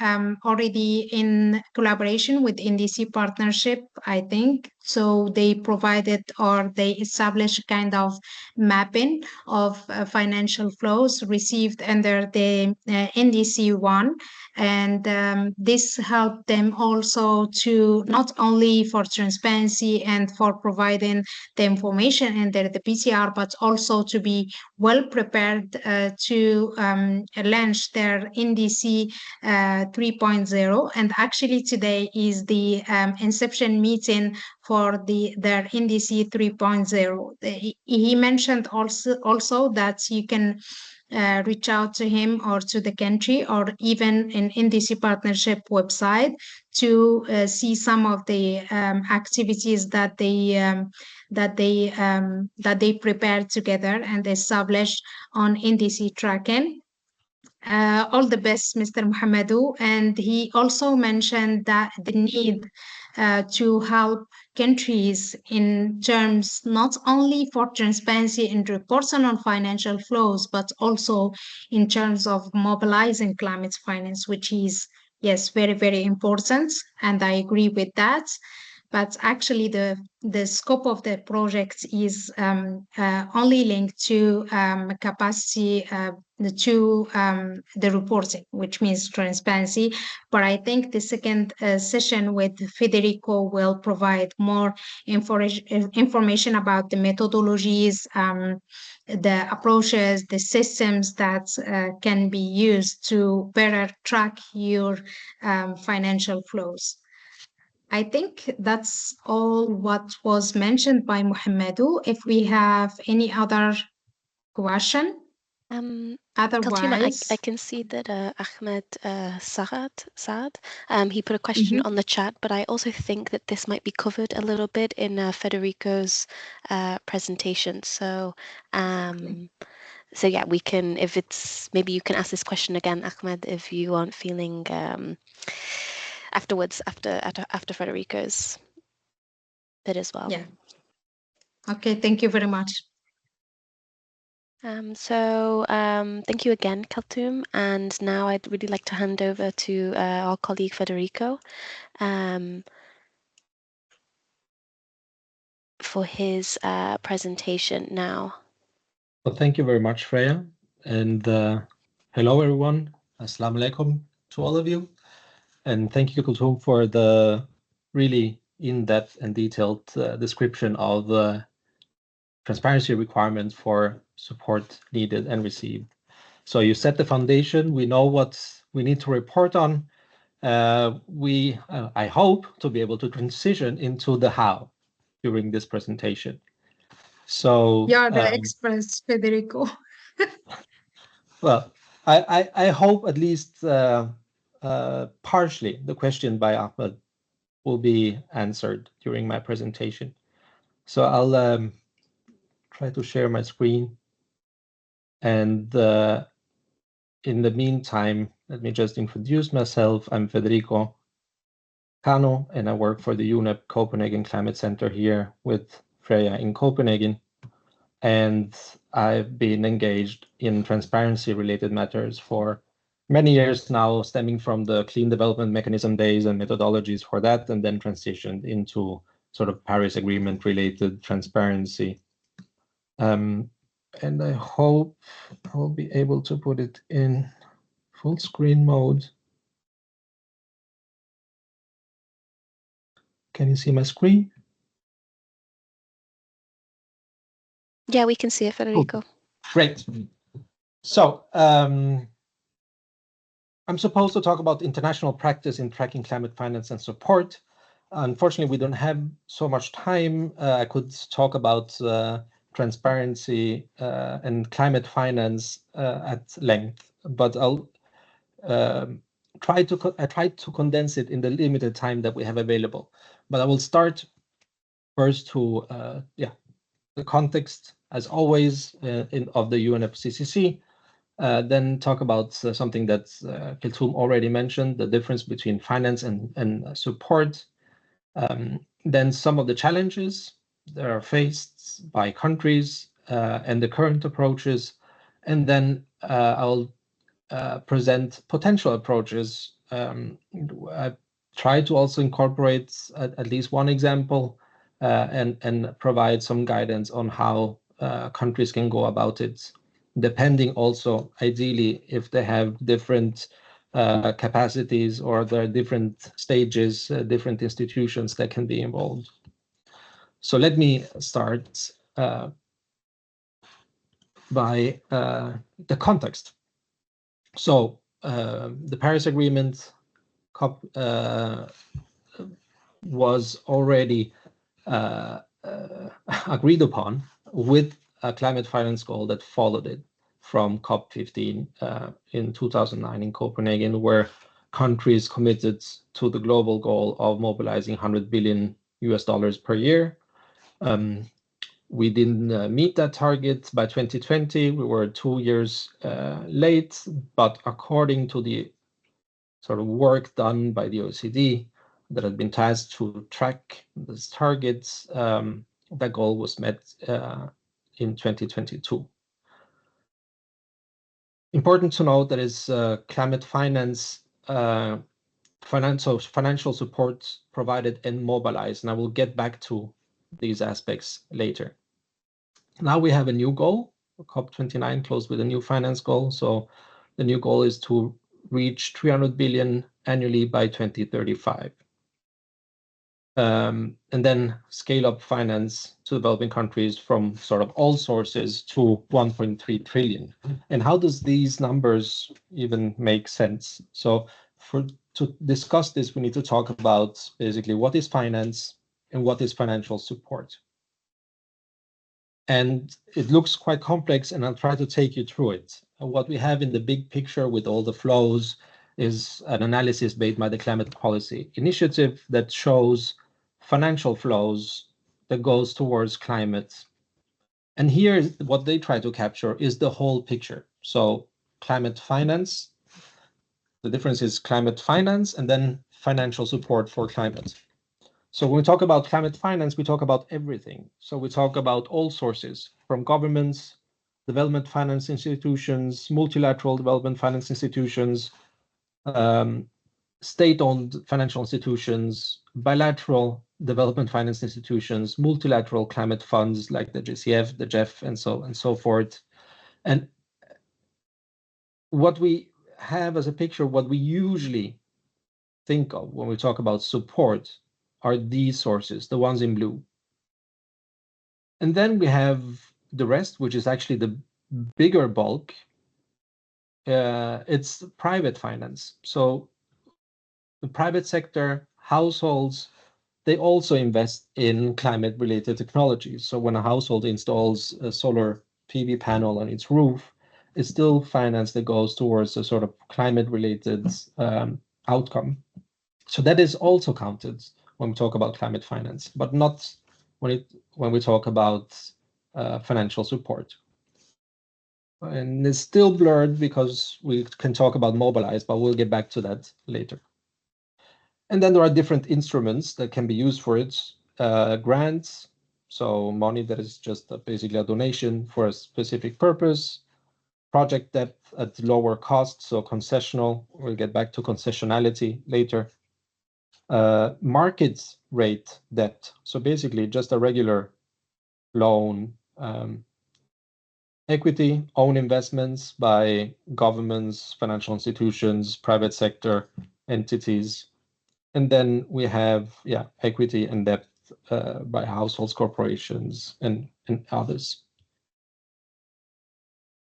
[SPEAKER 2] already in collaboration with NDC partnership, I think. So they provided or they established kind of mapping of financial flows received under the NDC1. And this helped them also to not only for transparency and for providing the information under the PCR, but also to be well prepared to launch their NDC 3.0. And actually today is the inception meeting for their NDC 3.0. He mentioned also that you can reach out to him or to the country or even in NDC partnership website to see some of the activities that they prepared together and established on NDC tracking. All the best, Mr. Mohamedou. And he also mentioned that the need to help countries in terms not only for transparency and reporting on financial flows, but also in terms of mobilizing climate finance, which is, yes, very, very important. And I agree with that. But actually, the scope of the project is only linked to capacity to the reporting, which means transparency. But I think the second session with Federico will provide more information about the methodologies, the approaches, the systems that can be used to better track your financial flows. I think that's all what was mentioned by Mohamedou. If we have any other question, otherwise,
[SPEAKER 1] I can see that Ahmed Saad, he put a question on the chat, but I also think that this might be covered a little bit in Federico's presentation. So, so yeah, we can, if it's, maybe you can ask this question again, Ahmed, if you aren't feeling afterwards, after Federico's bit as well.
[SPEAKER 2] Yeah. Okay, thank you very much.
[SPEAKER 1] Thank you again, Kaltoum. And now I'd really like to hand over to our colleague Federico for his presentation now.
[SPEAKER 5] Well, thank you very much, Freya. And Hello, everyone. Assalamu alaikum to all of you. And thank you, Kulthum, for the really in-depth and detailed description of the transparency requirements for support needed and received. So you set the foundation. We know what we need to report on. I hope to be able to transition into the how during this presentation. So
[SPEAKER 2] you're the expert, Federico.
[SPEAKER 5] well, I hope at least partially the question by Ahmed will be answered during my presentation. So I'll try to share my screen. And in the meantime, let me just introduce myself. I'm Federico Cano, and I work for the UNEP Copenhagen Climate Center here with Freya in Copenhagen. And I've been engaged in transparency-related matters for many years now, stemming from the Clean Development Mechanism days and methodologies for that, and then transitioned into sort of Paris Agreement-related transparency. And I hope I will be able to put it in full screen mode. Can you see my screen?
[SPEAKER 1] Yeah, we can see it, Federico.
[SPEAKER 5] Great. So I'm supposed to talk about international practice in tracking climate finance and support. Unfortunately, we don't have so much time. I could talk about transparency and climate finance at length, but I'll try to condense it in the limited time that we have available. But I will start first to the context, as always, of the UNFCCC. Then talk about something that Kulthum already mentioned, the difference between finance and support. Then some of the challenges that are faced by countries and the current approaches. And then I'll present potential approaches. I try to also incorporate at least one example and provide some guidance on how countries can go about it, depending also, ideally, if they have different capacities or there are different stages, different institutions that can be involved. So let me start by the context. So the Paris Agreement was already agreed upon with a climate finance goal that followed it from COP15 in 2009 in Copenhagen, where countries committed to the global goal of mobilizing $100 billion per year. We didn't meet that target by 2020. We were 2 years late, but according to the sort of work done by the OECD that had been tasked to track these targets, that goal was met in 2022. Important to note that is climate finance, financial support provided and mobilized, and I will get back to these aspects later. Now we have a new goal. COP29 closed with a new finance goal. So the new goal is to reach 300 billion annually by 2035. And then scale up finance to developing countries from sort of all sources to 1.3 trillion. And how does these numbers even make sense? So to discuss this, we need to talk about basically what is finance and what is financial support. And it looks quite complex, and I'll try to take you through it. What we have in the big picture with all the flows is an analysis made by the Climate Policy Initiative that shows financial flows that goes towards climate. And here, what they try to capture is the whole picture. So climate finance, the difference is climate finance and then financial support for climate. So when we talk about climate finance, we talk about everything. So we talk about all sources, from governments, development finance institutions, multilateral development finance institutions, state-owned financial institutions, bilateral development finance institutions, multilateral climate funds like the GCF, the GEF, and so forth. And what we have as a picture, what we usually think of when we talk about support are these sources, the ones in blue. And then we have the rest, which is actually the bigger bulk. It's private finance. So the private sector, households, they also invest in climate-related technologies. So when a household installs a solar PV panel on its roof, it's still finance that goes towards a sort of climate-related outcome. So that is also counted when we talk about climate finance, but not when we talk about financial support. And it's still blurred because we can talk about mobilize, but we'll get back to that later. And then there are different instruments that can be used for it. Grants, so money that is just basically a donation for a specific purpose. Project debt at lower cost, so concessional. We'll get back to concessionality later. Market rate debt, so basically just a regular loan. Equity, own investments by governments, financial institutions, private sector entities. And then we have, equity and debt by households, corporations, and others.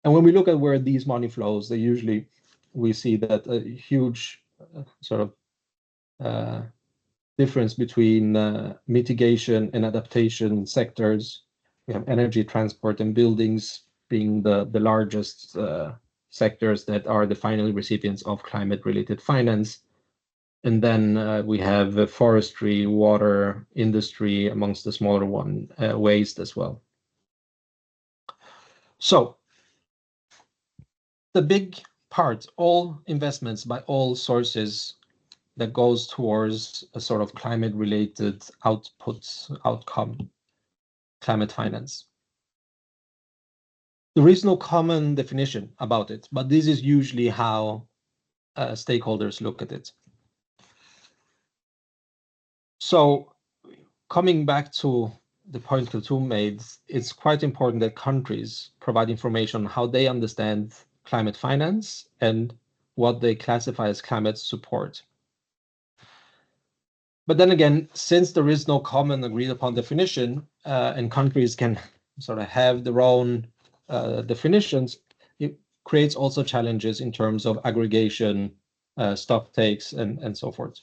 [SPEAKER 5] And when we look at where these money flows, we see that a huge sort of difference between mitigation and adaptation sectors. We have energy, transport, and buildings being the largest sectors that are the final recipients of climate-related finance. And then we have forestry, water, industry, amongst the smaller one, waste as well. So the big part, all investments by all sources that goes towards a sort of climate-related outcome, climate finance. There is no common definition about it, but this is usually how stakeholders look at it. So coming back to the point Kulthum made, it's quite important that countries provide information on how they understand climate finance and what they classify as climate support. But then again, since there is no common agreed upon definition, and countries can sort of have their own definitions, it creates also challenges in terms of aggregation, stock takes, and so forth.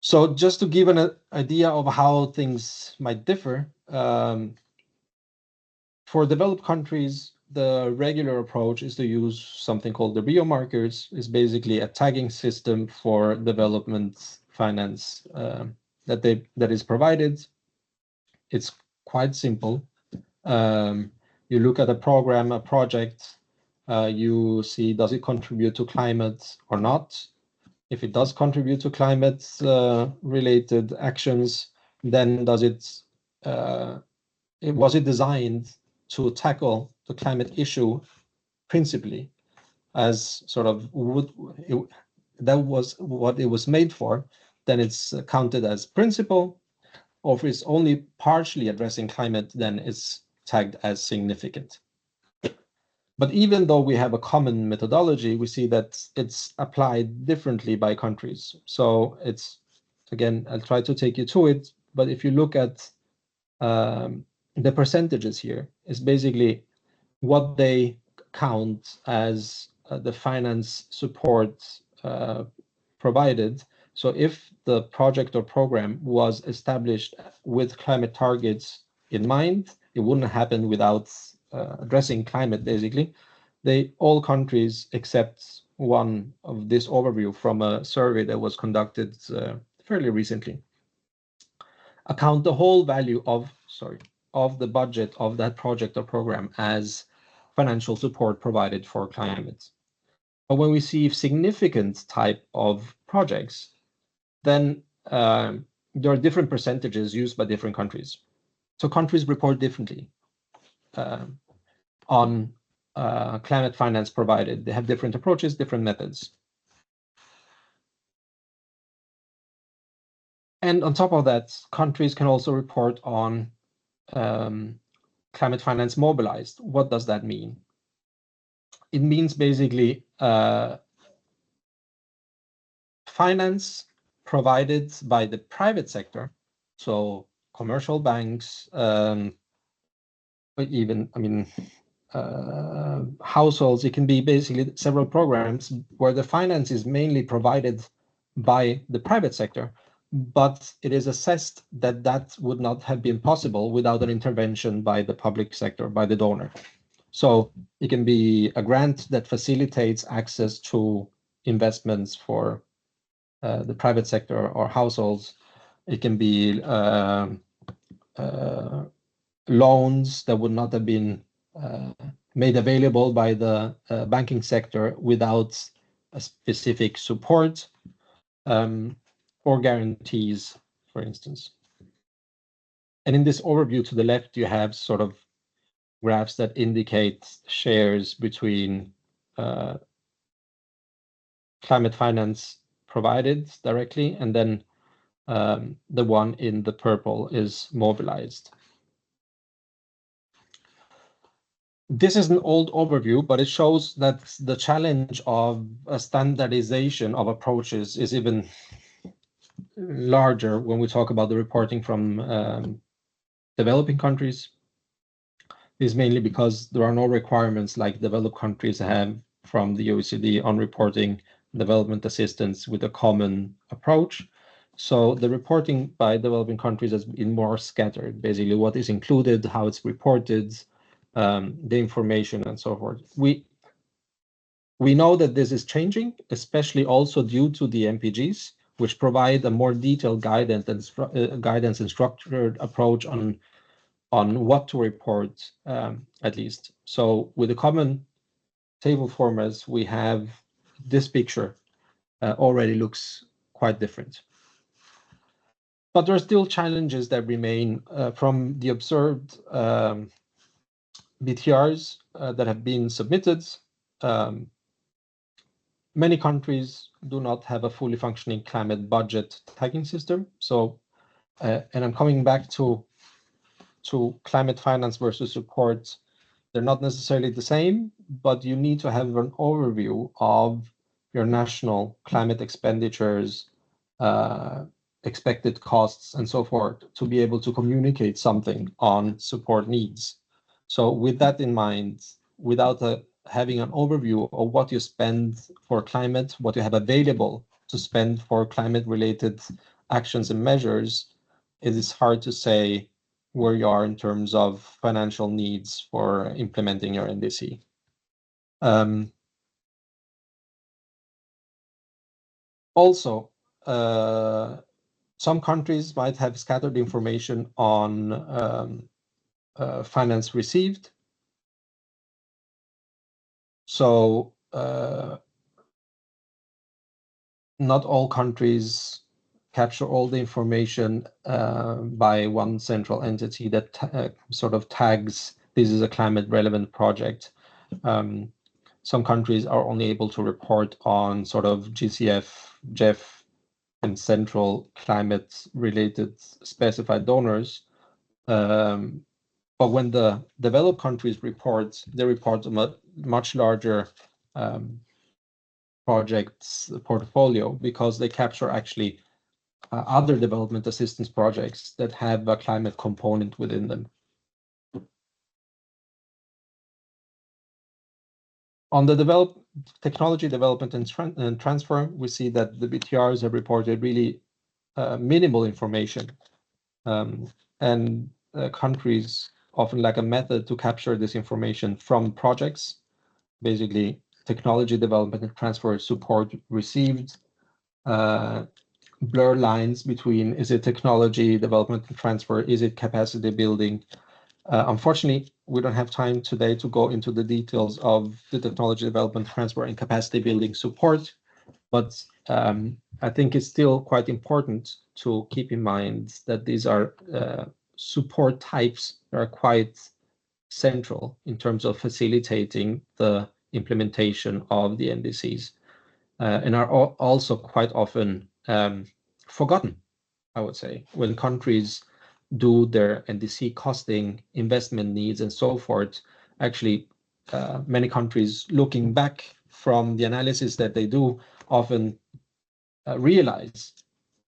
[SPEAKER 5] So just to give an idea of how things might differ, for developed countries, the regular approach is to use something called the biomarkers. It's basically a tagging system for development finance that is provided. It's quite simple. You look at a program, a project, you see, does it contribute to climate or not? If it does contribute to climate related actions, then was it designed to tackle the climate issue principally as sort of that was what it was made for, then it's counted as principal, or if it's only partially addressing climate, then it's tagged as significant. But even though we have a common methodology, we see that it's applied differently by countries. So it's, again, I'll try to take you to it, but if you look at the percentages here, it's basically what they count as the finance support provided. So if the project or program was established with climate targets in mind, it wouldn't happen without addressing climate, basically. All countries, except one of this overview from a survey that was conducted fairly recently, account the whole value of the budget of that project or program as financial support provided for climate. But when we see significant type of projects, then there are different percentages used by different countries. So countries report differently on climate finance provided. They have different approaches, different methods. And on top of that, countries can also report on climate finance mobilized. What does that mean? it means basically finance provided by the private sector, so commercial banks, even, households. It can be basically several programs where the finance is mainly provided by the private sector, but it is assessed that that would not have been possible without an intervention by the public sector, by the donor. So it can be a grant that facilitates access to investments for the private sector or households. It can be loans that would not have been made available by the banking sector without a specific support, or guarantees, for instance. And in this overview to the left, you have sort of graphs that indicate shares between climate finance provided directly, and then the one in the purple is mobilized. This is an old overview, but it shows that the challenge of a standardization of approaches is even larger when we talk about the reporting from developing countries. This is mainly because there are no requirements like developed countries have from the OECD on reporting development assistance with a common approach. So the reporting by developing countries has been more scattered, basically what is included, how it's reported, the information, and so forth. We know that this is changing, especially also due to the MPGs, which provide a more detailed guidance and structured approach on what to report, at least. So with the common table formats, we have this picture already looks quite different. But there are still challenges that remain from the observed BTRs that have been submitted. Many countries do not have a fully functioning climate budget tagging system. So, and I'm coming back to climate finance versus support. They're not necessarily the same, but you need to have an overview of your national climate expenditures, expected costs, and so forth, to be able to communicate something on support needs. So with that in mind, without having an overview of what you spend for climate, what you have available to spend for climate-related actions and measures, it is hard to say where you are in terms of financial needs for implementing your NDC. Also, some countries might have scattered information on finance received. So not all countries capture all the information by one central entity that sort of tags this is a climate relevant project. Some countries are only able to report on sort of GCF, GEF, and central climate related specified donors. But when the developed countries report, they report a much larger projects portfolio, because they capture actually other development assistance projects that have a climate component within them. On the technology development and transfer, we see that the BTRs have reported really minimal information, and countries often lack a method to capture this information from projects. Basically, technology development and transfer support received, blur lines between, is it technology development and transfer, is it capacity building? Unfortunately, we don't have time today to go into the details of the technology development, transfer, and capacity building support, but I think it's still quite important to keep in mind that these are support types that are quite central in terms of facilitating the implementation of the NDCs, and are also quite often forgotten, I would say, when countries do their NDC costing, investment needs, and so forth. Actually, many countries looking back from the analysis that they do often realize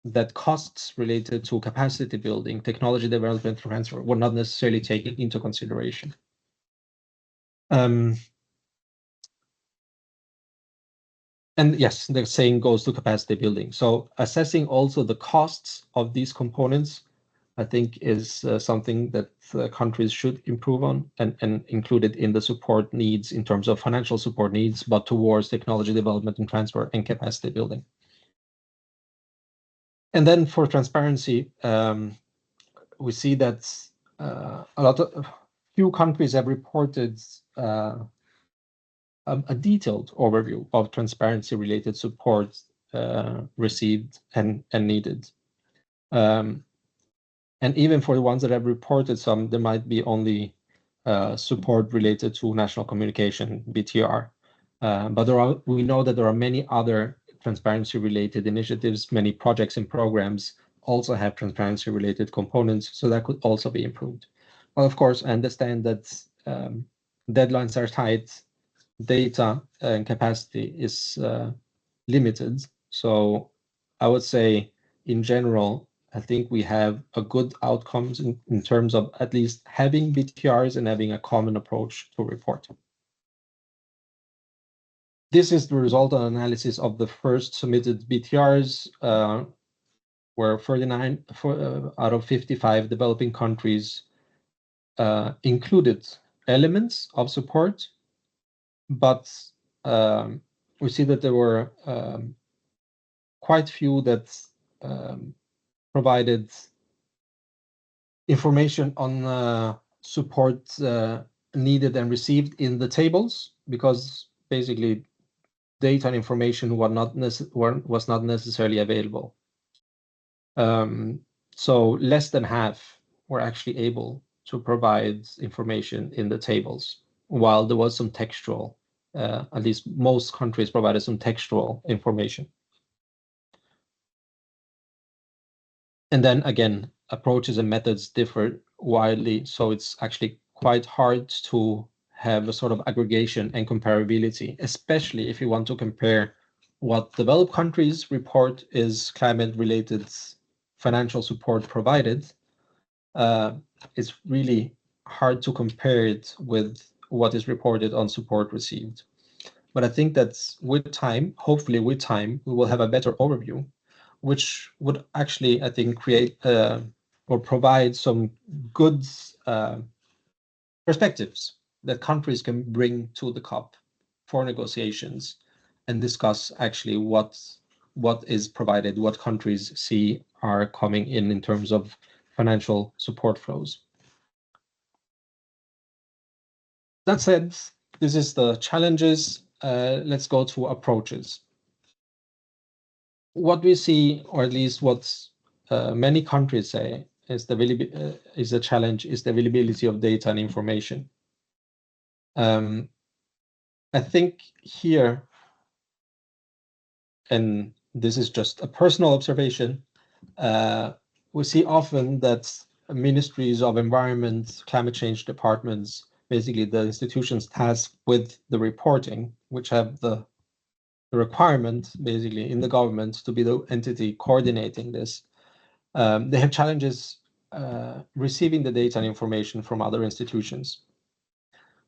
[SPEAKER 5] that costs related to capacity building, technology development, transfer were not necessarily taken into consideration. And yes, the same goes to capacity building. So assessing also the costs of these components, I think, is something that countries should improve on and include it in the support needs in terms of financial support needs, but towards technology development and transfer and capacity building. And then for transparency, we see that few countries have reported a detailed overview of transparency-related support received and needed. And even for the ones that have reported some, there might be only support related to national communication, BTR. But we know that there are many other transparency-related initiatives, many projects and programs also have transparency-related components, so that could also be improved. Well, of course, I understand that deadlines are tight, data and capacity is limited. So I would say, in general, I think we have a good outcomes in terms of at least having BTRs and having a common approach to reporting. This is the result of analysis of the first submitted BTRs, where 49 out of 55 developing countries included elements of support, but we see that there were quite few that provided information on support needed and received in the tables, because basically data and information was not necessarily available. So less than half were actually able to provide information in the tables, while there was some textual, at least most countries provided some textual information. And then again, approaches and methods differ widely, so it's actually quite hard to have a sort of aggregation and comparability, especially if you want to compare what developed countries report is climate-related financial support provided. It's really hard to compare it with what is reported on support received. But I think that with time, hopefully with time, we will have a better overview, which would actually, I think, create or provide some good perspectives that countries can bring to the COP for negotiations and discuss actually what is provided, what countries see are coming in terms of financial support flows. That said, this is the challenges. Let's go to approaches. What we see, or at least what many countries say, is the challenge is the availability of data and information. I think here, and this is just a personal observation, we see often that ministries of environment, climate change departments, basically the institutions tasked with the reporting, which have the requirement basically in the government to be the entity coordinating this, they have challenges receiving the data and information from other institutions.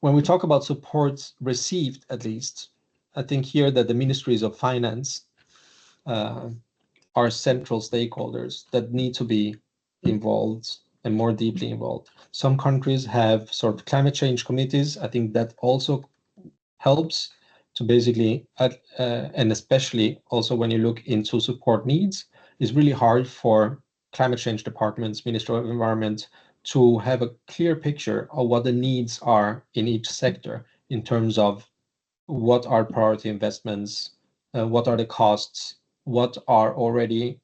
[SPEAKER 5] When we talk about support received, at least, I think here that the ministries of finance are central stakeholders that need to be involved and more deeply involved. Some countries have sort of climate change committees. I think that also helps to basically, and especially also when you look into support needs, it's really hard for climate change departments, Ministry of Environment, to have a clear picture of what the needs are in each sector in terms of what are priority investments, what are the costs, what are already,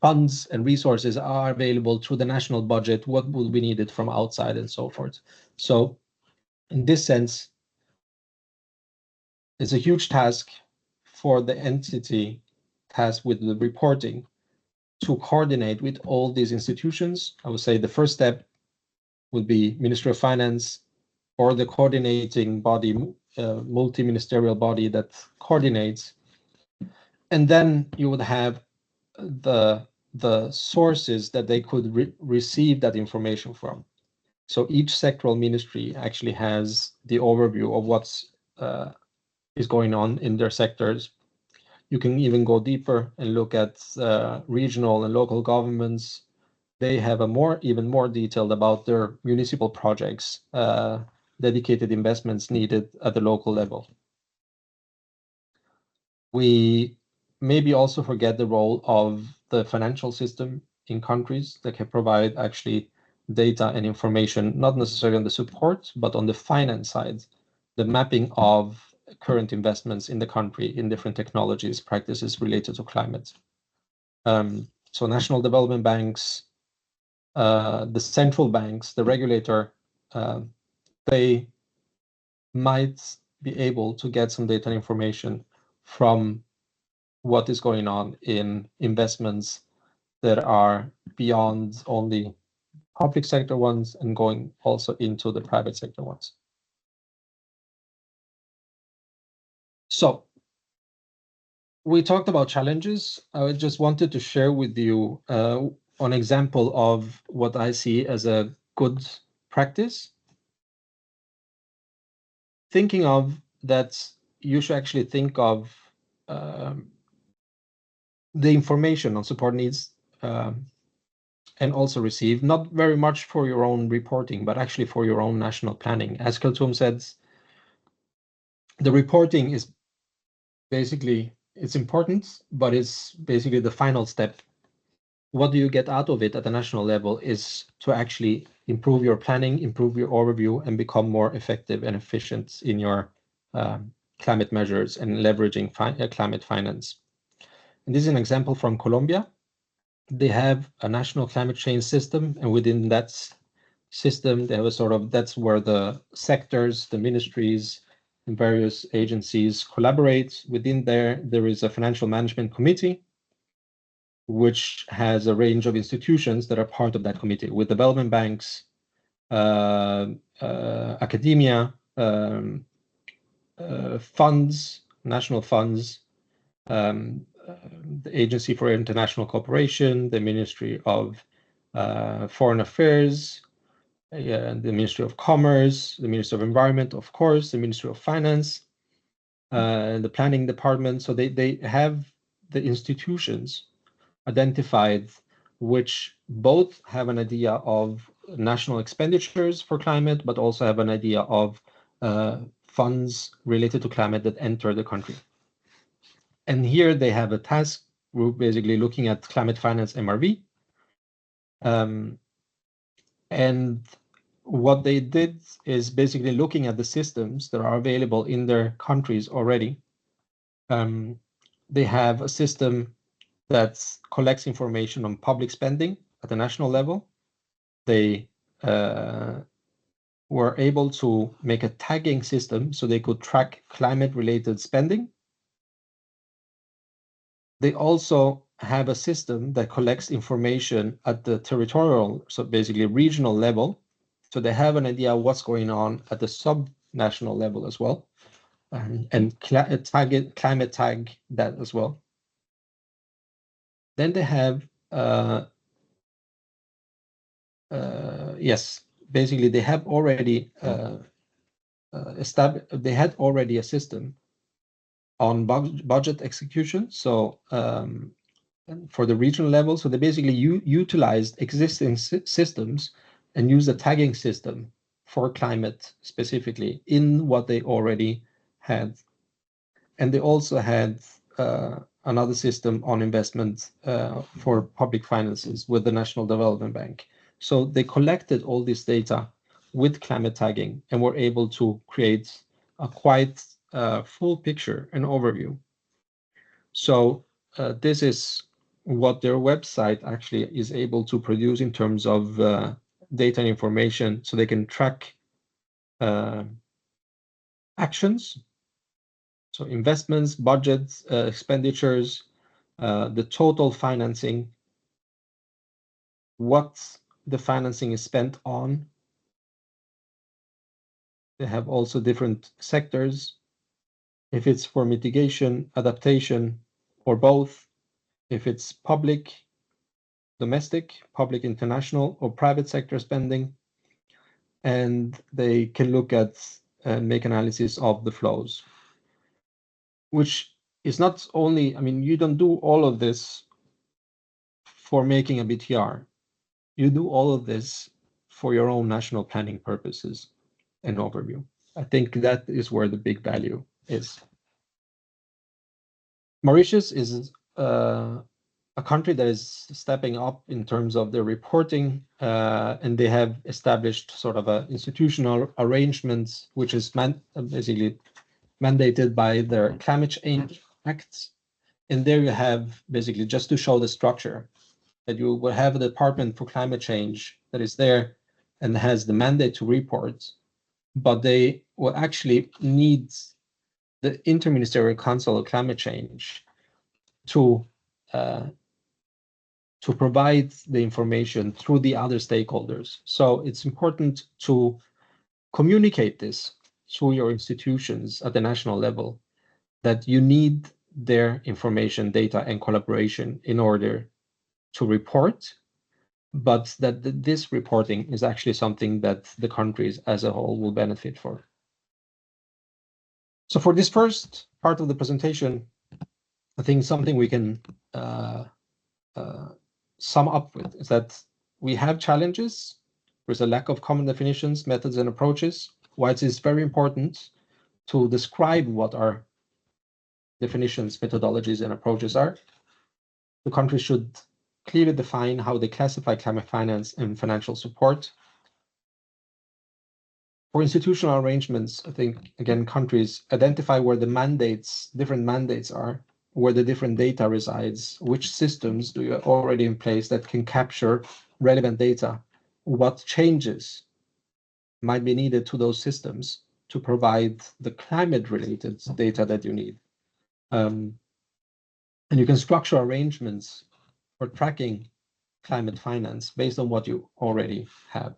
[SPEAKER 5] funds and resources are available through the national budget, what will be needed from outside, and so forth. So in this sense, it's a huge task for the entity tasked with the reporting to coordinate with all these institutions. I would say the first step would be Ministry of Finance or the coordinating body, multi-ministerial body that coordinates. And then you would have the sources that they could receive that information from. So each sectoral ministry actually has the overview of what's is going on in their sectors. You can even go deeper and look at regional and local governments. They have even more detailed about their municipal projects, dedicated investments needed at the local level. We maybe also forget the role of the financial system in countries that can provide actually data and information, not necessarily on the support, but on the finance side, the mapping of current investments in the country in different technologies, practices related to climate. So national development banks, the central banks, the regulator, they might be able to get some data and information from what is going on in investments that are beyond only public sector ones and going also into the private sector ones. So we talked about challenges. I just wanted to share with you an example of what I see as a good practice. Thinking of that, you should actually think of the information on support needs and also receive, not very much for your own reporting, but actually for your own national planning. As Kulthum said, the reporting is basically, it's important, but it's basically the final step. What do you get out of it at the national level is to actually improve your planning, improve your overview, and become more effective and efficient in your climate measures and leveraging climate finance. And this is an example from Colombia. They have a national climate change system, and within that system, they have a sort of, that's where the sectors, the ministries, and various agencies collaborate. Within there is a financial management committee, which has a range of institutions that are part of that committee, with development banks, academia, funds, national funds, the Agency for International Cooperation, the Ministry of Foreign Affairs, the Ministry of Commerce, the Ministry of Environment, of course, the Ministry of Finance, the Planning Department. So they have the institutions identified which both have an idea of national expenditures for climate, but also have an idea of funds related to climate that enter the country. And here they have a task group basically looking at climate finance MRV. And what they did is basically looking at the systems that are available in their countries already. They have a system that collects information on public spending at the national level. They were able to make a tagging system so they could track climate-related spending. They also have a system that collects information at the territorial, so basically regional level. So they have an idea of what's going on at the sub-national level as well, and climate tag that as well. Then they have, yes, basically they have already they had already a system on budget execution. So for the regional level, so they basically utilized existing systems and used a tagging system for climate specifically in what they already had. And they also had another system on investment for public finances with the National Development Bank. So they collected all this data with climate tagging and were able to create a quite full picture and overview. So this is what their website actually is able to produce in terms of data and information, so they can track actions, so investments, budgets, expenditures, the total financing, what the financing is spent on, They have also different sectors. If it's for mitigation, adaptation, or both, if it's public, domestic, public international, or private sector spending, and they can look at and make analysis of the flows, which is not only, I mean, you don't do all of this for making a BTR. You do all of this for your own national planning purposes and overview. I think that is where the big value is. Mauritius is a country that is stepping up in terms of their reporting, and they have established sort of a institutional arrangements, which is basically mandated by their climate change acts. And there you have basically, just to show the structure, that you will have a department for climate change that is there and has the mandate to report, but they will actually need the Interministerial Council of Climate Change to provide the information through the other stakeholders. So it's important to communicate this through your institutions at the national level, that you need their information, data, and collaboration in order to report, but that this reporting is actually something that the countries as a whole will benefit for. So for this first part of the presentation, I think something we can sum up with is that we have challenges. There's a lack of common definitions, methods, and approaches. Why it is very important to describe what our definitions, methodologies, and approaches are. The countries should clearly define how they classify climate finance and financial support. For institutional arrangements, I think, again, countries identify where the mandates, different mandates are, where the different data resides, which systems do you already in place that can capture relevant data, what changes might be needed to those systems to provide the climate-related data that you need. And you can structure arrangements for tracking climate finance based on what you already have.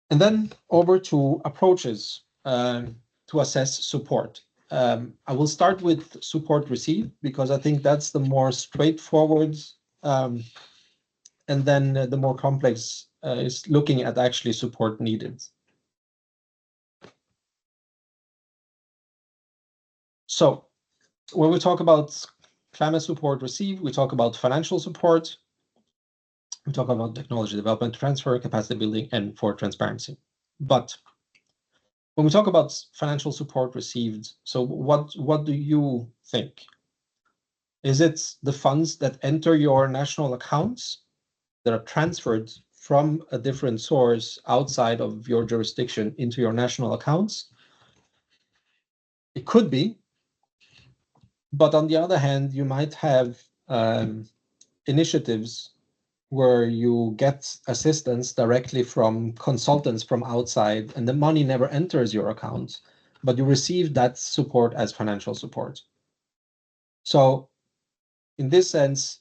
[SPEAKER 5] And then over to approaches to assess support. I will start with support received because I think that's the more straightforward, and then the more complex is looking at actually support needed. So when we talk about climate support received, we talk about financial support, we talk about technology development, transfer, capacity building, and for transparency. But when we talk about financial support received, so what do you think? Is it the funds that enter your national accounts that are transferred from a different source outside of your jurisdiction into your national accounts? It could be, but on the other hand, you might have initiatives where you get assistance directly from consultants from outside, and the money never enters your account, but you receive that support as financial support. So in this sense,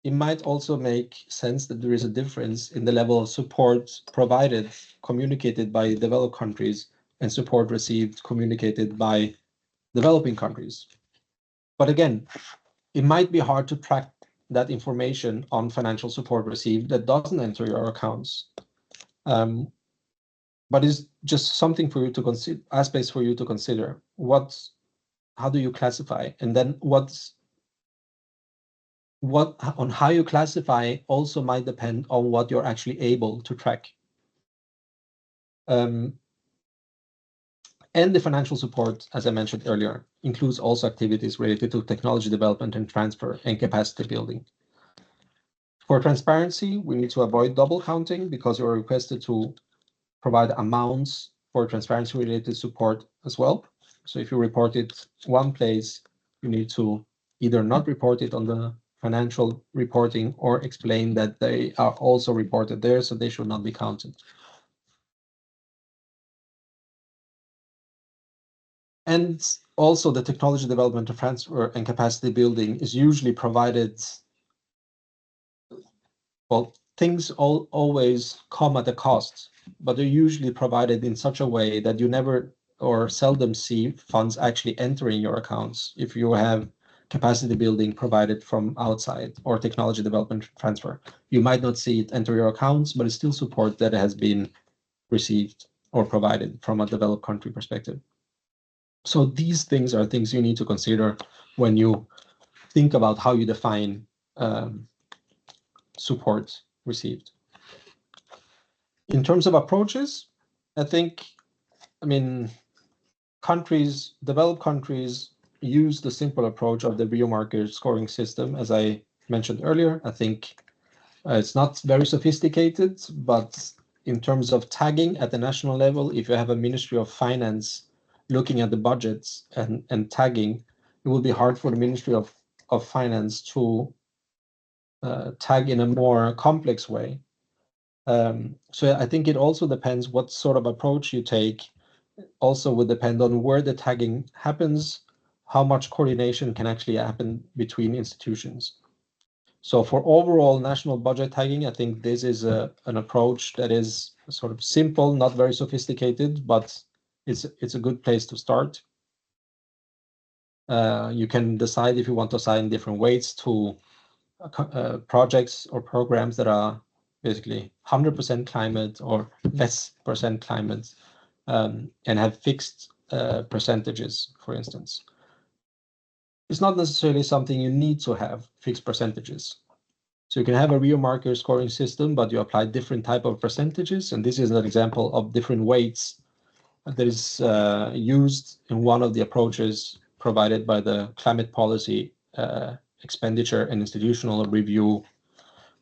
[SPEAKER 5] it might also make sense that there is a difference in the level of support provided, communicated by developed countries, and support received, communicated by developing countries. But again, it might be hard to track that information on financial support received that doesn't enter your accounts. But it's just something for you to consider, aspects for you to consider. How do you classify? And then on how you classify also might depend on what you're actually able to track. And the financial support, as I mentioned earlier, includes also activities related to technology development and transfer and capacity building. For transparency, we need to avoid double counting because you're requested to provide amounts for transparency-related support as well. So if you report it one place, you need to either not report it on the financial reporting or explain that they are also reported there, so they should not be counted. And also the technology development, transfer, and capacity building is usually provided. Well, things always come at a cost. but they're usually provided in such a way that you never or seldom see funds actually entering your accounts if you have capacity building provided from outside or technology development transfer. You might not see it enter your accounts, but it's still support that has been received or provided from a developed country perspective. So these things are things you need to consider when you think about how you define support received. In terms of approaches, developed countries use the simple approach of the biomarker scoring system, as I mentioned earlier. I think it's not very sophisticated, but in terms of tagging at the national level, if you have a Ministry of Finance looking at the budgets and tagging, it will be hard for the Ministry of Finance to tag in a more complex way. So I think it also depends what sort of approach you take. Also would depend on where the tagging happens, how much coordination can actually happen between institutions. So for overall national budget tagging, I think this is an approach that is sort of simple, not very sophisticated, but it's a good place to start. You can decide if you want to assign different weights to projects or programs that are basically 100% climate or less percent climate, and have fixed percentages, for instance. It's not necessarily something you need to have fixed percentages. So you can have a biomarker scoring system, but you apply different type of percentages. And this is an example of different weights that is used in one of the approaches provided by the Climate Policy Expenditure and Institutional Review,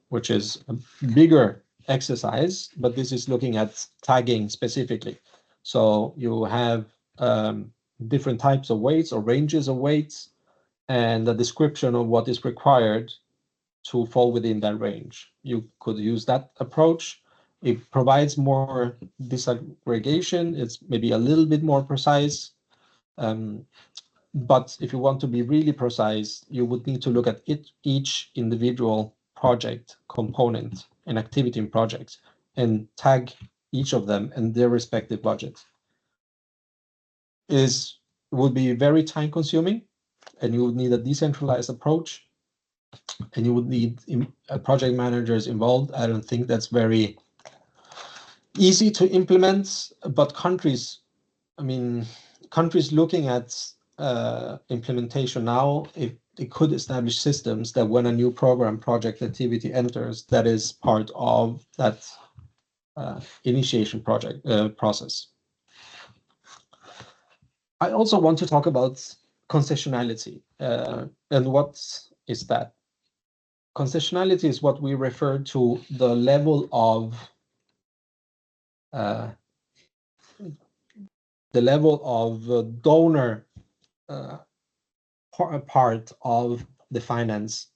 [SPEAKER 5] which is a bigger exercise, but this is looking at tagging specifically. So you have different types of weights or ranges of weights and a description of what is required to fall within that range. You could use that approach. It provides more disaggregation. It's maybe a little bit more precise. But if you want to be really precise, you would need to look at each individual project component and activity in projects and tag each of them and their respective budgets. Would be very time consuming, and you would need a decentralized approach, and you would need project managers involved. I don't think that's very easy to implement, but countries looking at implementation now, it could establish systems that when a new program project activity enters, that is part of that initiation process. I also want to talk about concessionality. And what is that? Concessionality is what we refer to the level of donor part of the finance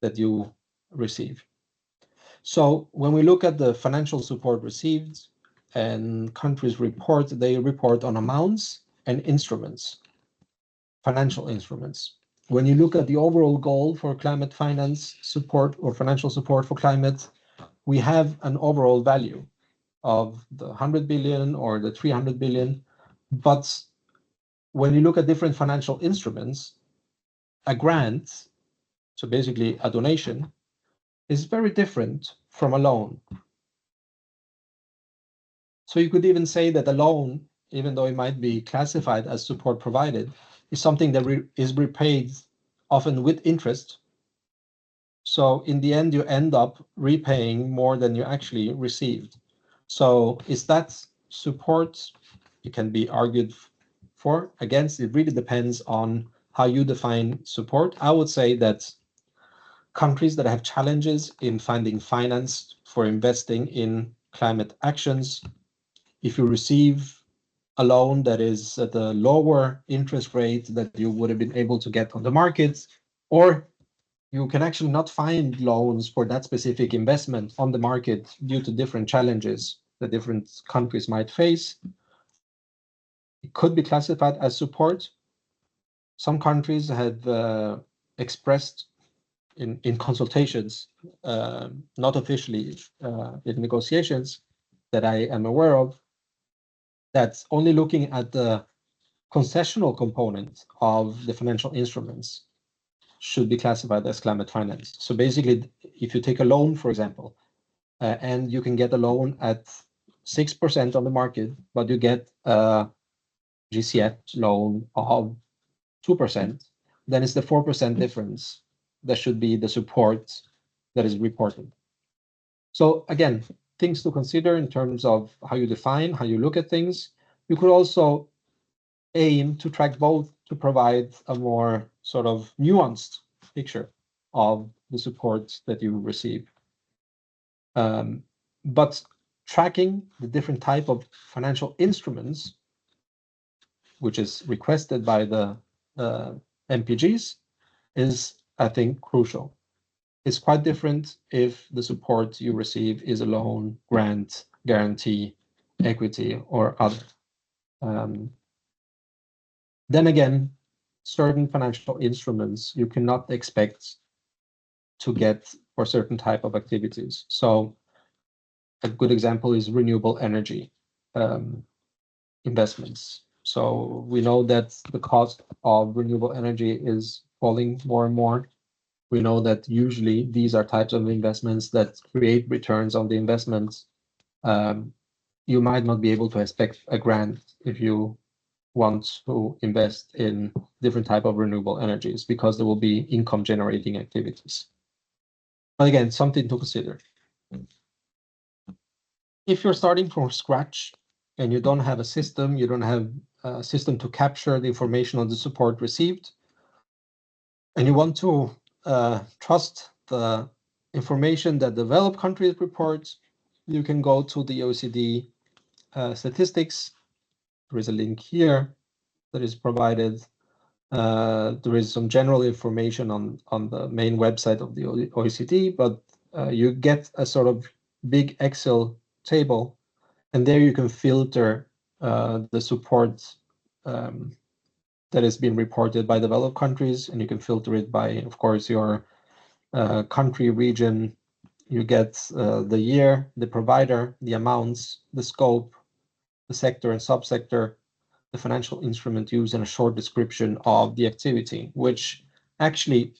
[SPEAKER 5] that you receive. So when we look at the financial support received and countries report, they report on amounts and instruments, financial instruments. When you look at the overall goal for climate finance support or financial support for climate, we have an overall value of the 100 billion or the 300 billion. But when you look at different financial instruments, a grant, so basically a donation, is very different from a loan. So you could even say that a loan, even though it might be classified as support provided, is something that is repaid often with interest. So in the end, you end up repaying more than you actually received. So is that support? It can be argued for, against. It really depends on how you define support. I would say that countries that have challenges in finding finance for investing in climate actions, if you receive a loan that is at a lower interest rate that you would have been able to get on the market, or you can actually not find loans for that specific investment on the market due to different challenges that different countries might face, it could be classified as support. Some countries have expressed in consultations, not officially in negotiations, that I am aware of that's only looking at the concessional component of the financial instruments should be classified as climate finance. So basically, if you take a loan, for example, and you can get a loan at 6% on the market, but you get a GCF loan of 2%, then it's the 4% difference that should be the support that is reported. So again, things to consider in terms of how you define, how you look at things. You could also aim to track both to provide a more sort of nuanced picture of the support that you receive. But tracking the different type of financial instruments, which is requested by the MPGs, is, I think, crucial. It's quite different if the support you receive is a loan, grant, guarantee, equity, or other. Then again, certain financial instruments you cannot expect to get for certain type of activities. So a good example is renewable energy investments. So we know that the cost of renewable energy is falling more and more. We know that usually these are types of investments that create returns on the investments. You might not be able to expect a grant if you want to invest in different type of renewable energies because there will be income generating activities. But again, something to consider. If you're starting from scratch and you don't have a system, you don't have a system to capture the information on the support received, and you want to trust the information that developed countries report, you can go to the OECD statistics. There is a link here that is provided. There is some general information on the main website of the OECD, but you get a sort of big Excel table, and there you can filter the support that has been reported by developed countries, and you can filter it by, of course, your country, region. You get the year, the provider, the amounts, the scope, the sector and subsector, the financial instrument used, and a short description of the activity, which actually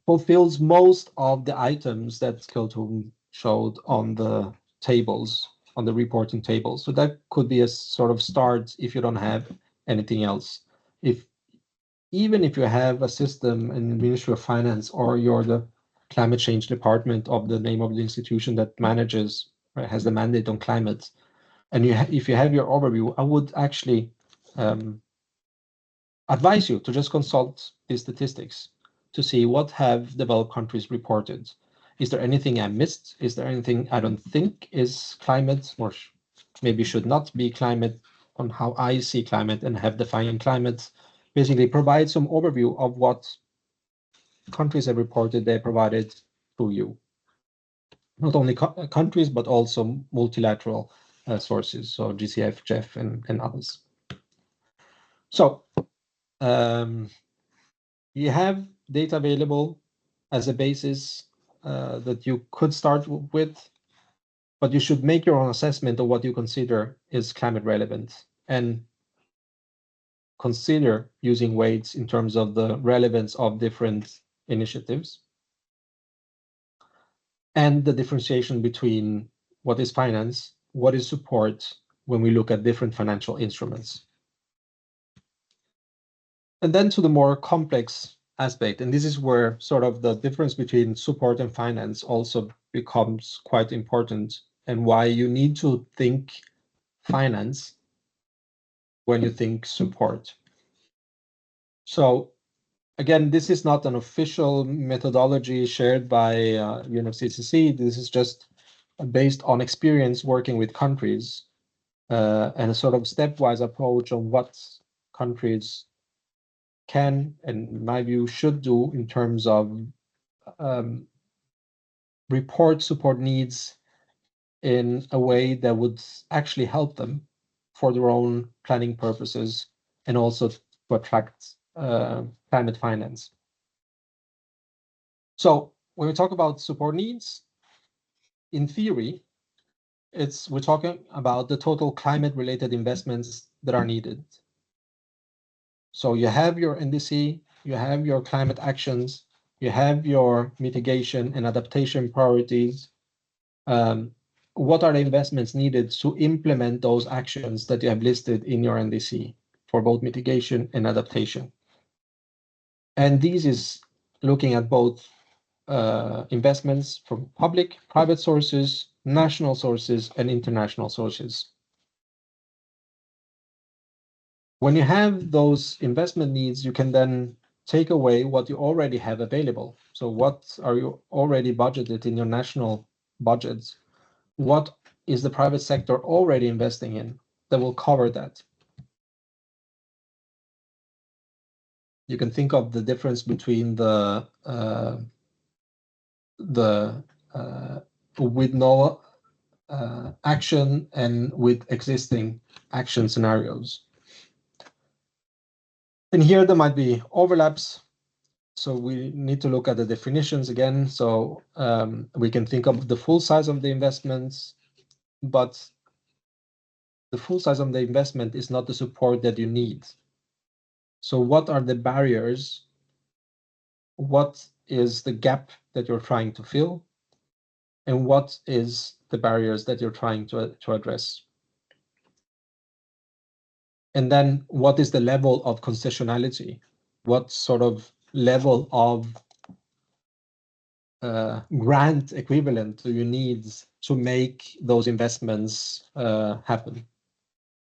[SPEAKER 5] fulfills most of the items that Keltum showed on the tables, on the reporting table. So that could be a sort of start if you don't have anything else. Even if you have a system in the Ministry of Finance, or you're the climate change department of the name of the institution that manages, right, has the mandate on climate, and if you have your overview, I would actually advise you to just consult these statistics to see what have developed countries reported. Is there anything I missed? Is there anything I don't think is climate, or maybe should not be climate, on how I see climate and have defined climate? Basically provide some overview of what countries have reported they provided to you. Not only countries, but also multilateral sources, so GCF, GEF, and others. So you have data available as a basis that you could start with, but you should make your own assessment of what you consider is climate relevant, and consider using weights in terms of the relevance of different initiatives and the differentiation between what is finance, what is support, when we look at different financial instruments. And then to the more complex aspect, and this is where sort of the difference between support and finance also becomes quite important, and why you need to think finance when you think support. So again, this is not an official methodology shared by UNFCCC. This is just based on experience working with countries and a sort of stepwise approach on what countries can, and in my view, should do in terms of report support needs in a way that would actually help them for their own planning purposes, and also to attract climate finance. So when we talk about support needs, in theory, we're talking about the total climate-related investments that are needed. So you have your NDC, you have your climate actions, you have your mitigation and adaptation priorities. What are the investments needed to implement those actions that you have listed in your NDC for both mitigation and adaptation? And this is looking at both investments from public, private sources, national sources, and international sources. When you have those investment needs, you can then take away what you already have available. So what are you already budgeted in your national budgets? What is the private sector already investing in that will cover that? You can think of the difference between the with no action and with existing action scenarios. And here there might be overlaps. So we need to look at the definitions again. So we can think of the full size of the investments, but the full size of the investment is not the support that you need. So what are the barriers? What is the gap that you're trying to fill? And what is the barriers that you're trying to address? And then what is the level of concessionality? What sort of level of grant equivalent do you need to make those investments happen?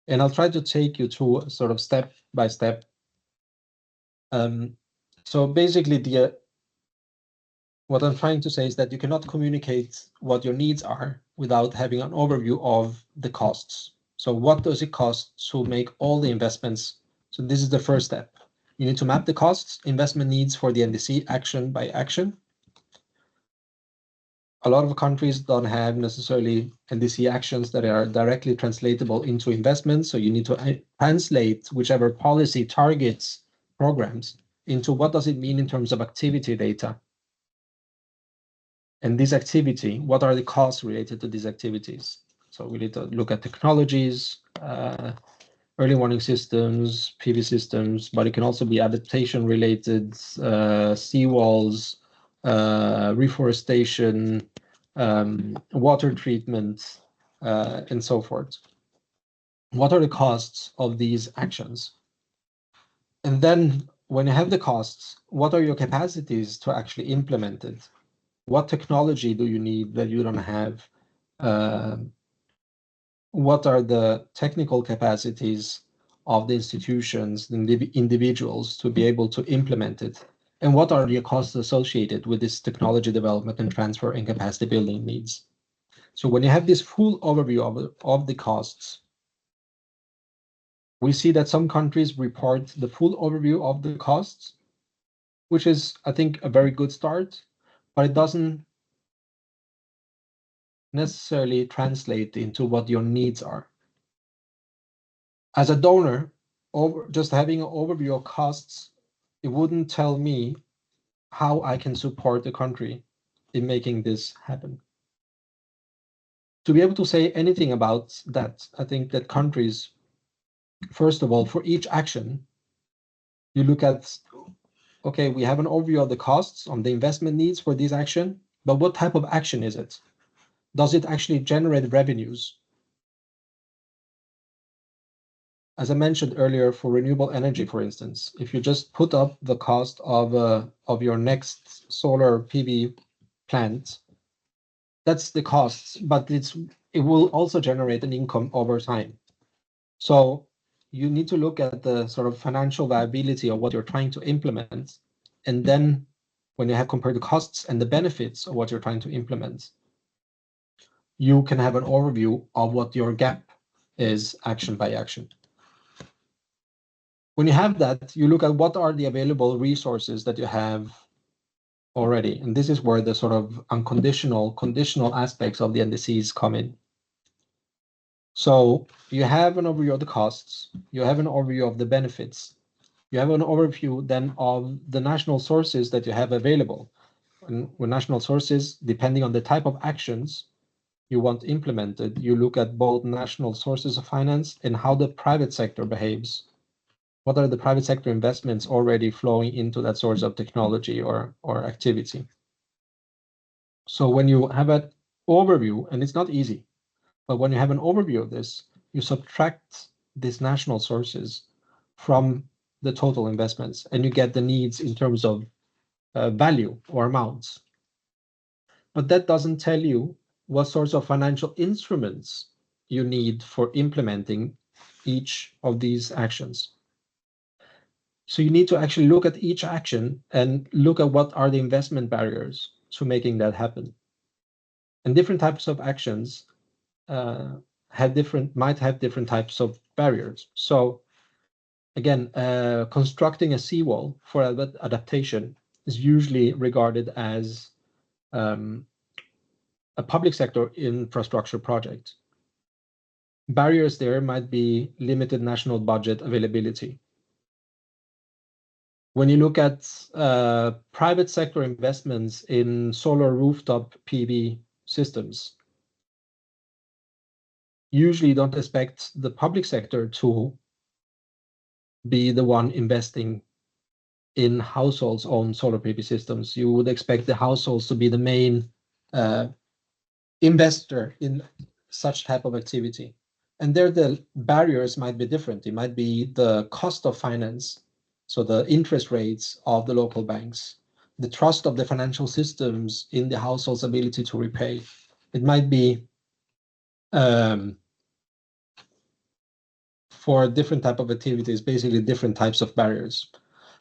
[SPEAKER 5] And I'll try to take you through sort of step by step. So basically, what I'm trying to say is that you cannot communicate what your needs are without having an overview of the costs. So what does it cost to make all the investments? So this is the first step. You need to map the costs, investment needs for the NDC action by action. A lot of countries don't have necessarily NDC actions that are directly translatable into investments. So you need to translate whichever policy targets programs into what does it mean in terms of activity data. And this activity, what are the costs related to these activities? So we need to look at technologies, early warning systems, PV systems, but it can also be adaptation related, seawalls, reforestation, water treatment, and so forth. What are the costs of these actions? And then when you have the costs, what are your capacities to actually implement it? What technology do you need that you don't have? What are the technical capacities of the institutions, the individuals to be able to implement it? And what are the costs associated with this technology development and transfer and capacity building needs? So when you have this full overview of the costs, we see that some countries report the full overview of the costs, which is, I think, a very good start, but it doesn't necessarily translate into what your needs are. As a donor, just having an overview of costs, it wouldn't tell me how I can support the country in making this happen. To be able to say anything about that, I think that countries, first of all, for each action, you look at, okay, we have an overview of the costs on the investment needs for this action, but what type of action is it? Does it actually generate revenues? As I mentioned earlier, for renewable energy, for instance, if you just put up the cost of your next solar PV plant, that's the costs, but it will also generate an income over time. So you need to look at the sort of financial viability of what you're trying to implement, and then when you have compared the costs and the benefits of what you're trying to implement, you can have an overview of what your gap is action by action. When you have that, you look at what are the available resources that you have already. And this is where the sort of conditional aspects of the NDCs come in. So you have an overview of the costs, you have an overview of the benefits, you have an overview then of the national sources that you have available. And with national sources, depending on the type of actions, you want implemented, you look at both national sources of finance and how the private sector behaves. What are the private sector investments already flowing into that source of technology or activity? So when you have an overview, and it's not easy, but when you have an overview of this, you subtract these national sources from the total investments, and you get the needs in terms of value or amounts. But that doesn't tell you what sorts of financial instruments you need for implementing each of these actions. So you need to actually look at each action and look at what are the investment barriers to making that happen. And different types of actions might have different types of barriers. So again, constructing a seawall for adaptation is usually regarded as a public sector infrastructure project. Barriers there might be limited national budget availability. When you look at private sector investments in solar rooftop PV systems, usually you don't expect the public sector to be the one investing in households' own solar PV systems. You would expect the households to be the main investor in such type of activity. And there the barriers might be different. It might be the cost of finance, so the interest rates of the local banks, the trust of the financial systems in the household's ability to repay. It might be for different type of activities, basically different types of barriers.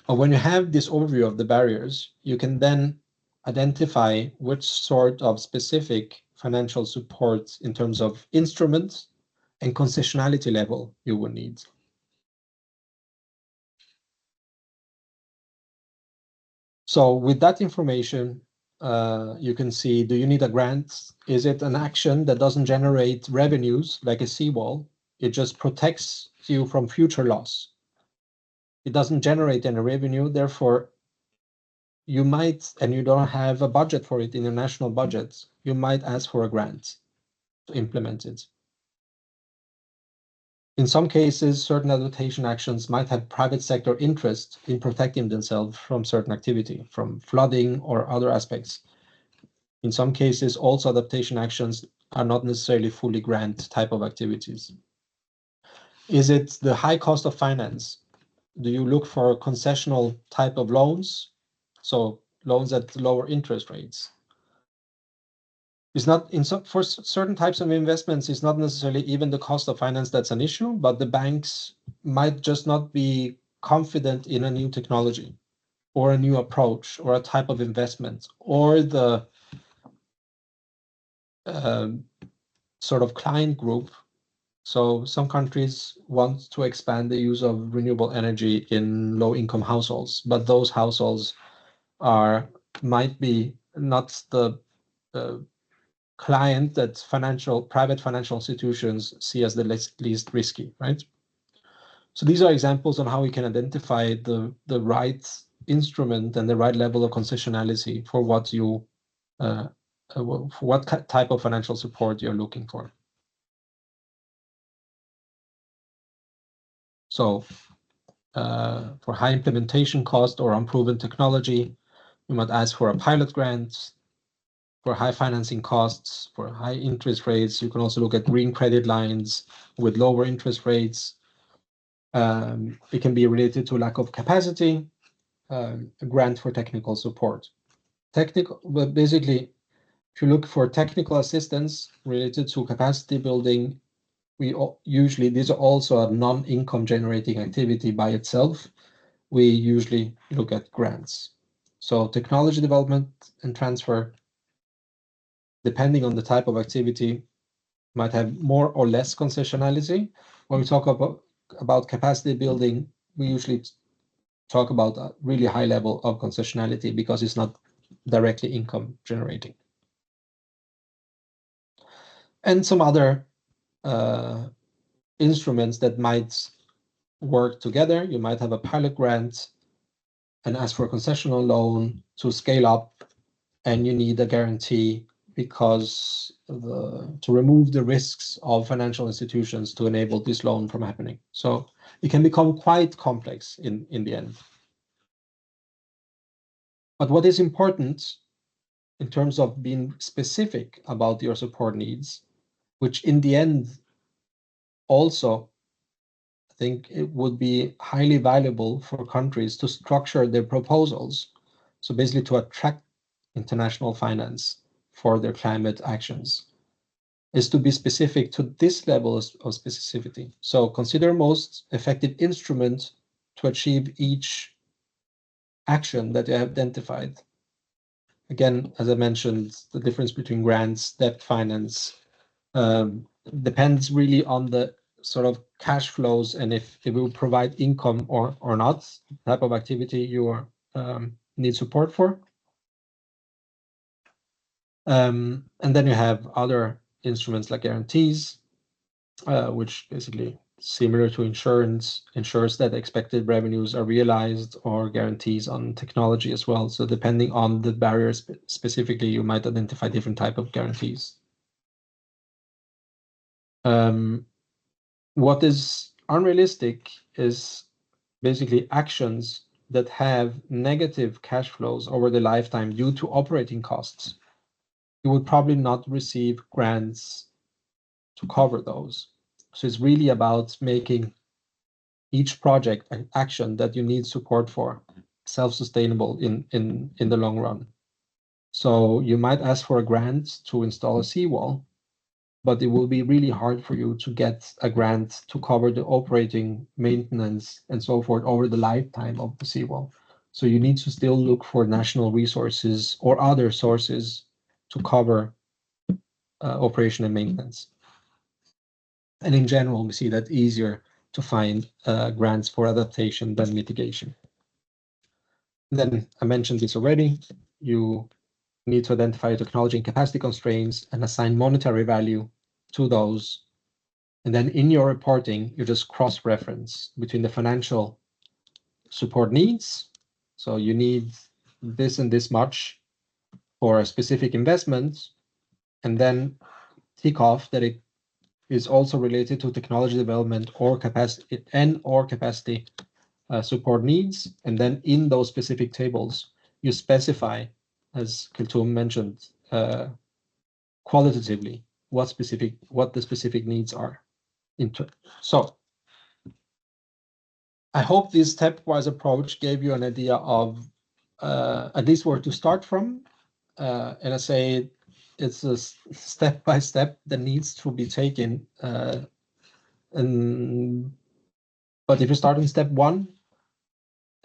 [SPEAKER 5] But when you have this overview of the barriers, you can then identify which sort of specific financial support in terms of instruments and concessionality level you will need. So with that information, you can see, do you need a grant? Is it an action that doesn't generate revenues like a seawall? It just protects you from future loss. It doesn't generate any revenue, therefore you might, and you don't have a budget for it in your national budget, you might ask for a grant to implement it. In some cases, certain adaptation actions might have private sector interest in protecting themselves from certain activity, from flooding or other aspects. In some cases, also adaptation actions are not necessarily fully grant type of activities. Is it the high cost of finance? Do you look for concessional type of loans? So loans at lower interest rates. It's not for certain types of investments, it's not necessarily even the cost of finance that's an issue, but the banks might just not be confident in a new technology or a new approach or a type of investment or the sort of client group. So some countries want to expand the use of renewable energy in low-income households, but those households might be not the client that private financial institutions see as the least risky, right? So these are examples on how we can identify the right instrument and the right level of concessionality for what you for what type of financial support you're looking for. So for high implementation cost or unproven technology, you might ask for a pilot grant. For high financing costs, for high interest rates, you can also look at green credit lines with lower interest rates. It can be related to lack of capacity, a grant for technical support. But basically, if you look for technical assistance related to capacity building, usually these are also a non-income generating activity by itself. We usually look at grants. So technology development and transfer, depending on the type of activity, might have more or less concessionality. When we talk about capacity building, we usually talk about a really high level of concessionality because it's not directly income generating. And some other instruments that might work together. You might have a pilot grant and ask for a concessional loan to scale up, and you need a guarantee because to remove the risks of financial institutions to enable this loan from happening. So it can become quite complex in the end. But what is important in terms of being specific about your support needs, which in the end also I think it would be highly valuable for countries to structure their proposals. So basically to attract international finance for their climate actions, is to be specific to this level of specificity. So consider most effective instrument to achieve each action that you have identified. Again, as I mentioned, the difference between grants, debt finance, depends really on the sort of cash flows and if it will provide income or not, type of activity you need support for. And then you have other instruments like guarantees, which basically similar to insurance, ensures that expected revenues are realized, or guarantees on technology as well. So depending on the barriers specifically, you might identify different type of guarantees. What is unrealistic is basically actions that have negative cash flows over the lifetime due to operating costs. You would probably not receive grants to cover those. So it's really about making each project an action that you need support for self-sustainable in the long run. So you might ask for a grant to install a seawall, but it will be really hard for you to get a grant to cover the operating maintenance and so forth over the lifetime of the seawall. So you need to still look for national resources or other sources to cover operation and maintenance. And in general, we see that easier to find grants for adaptation than mitigation. Then I mentioned this already. You need to identify technology and capacity constraints and assign monetary value to those. And then in your reporting, you just cross-reference between the financial support needs. So you need this and this much for a specific investment, and then tick off that it is also related to technology development or capacity support needs. And then in those specific tables, you specify, as Kulthum mentioned, qualitatively what the specific needs are. So I hope this stepwise approach gave you an idea of at least where to start from. And I say it's a step by step that needs to be taken. But if you start in step one,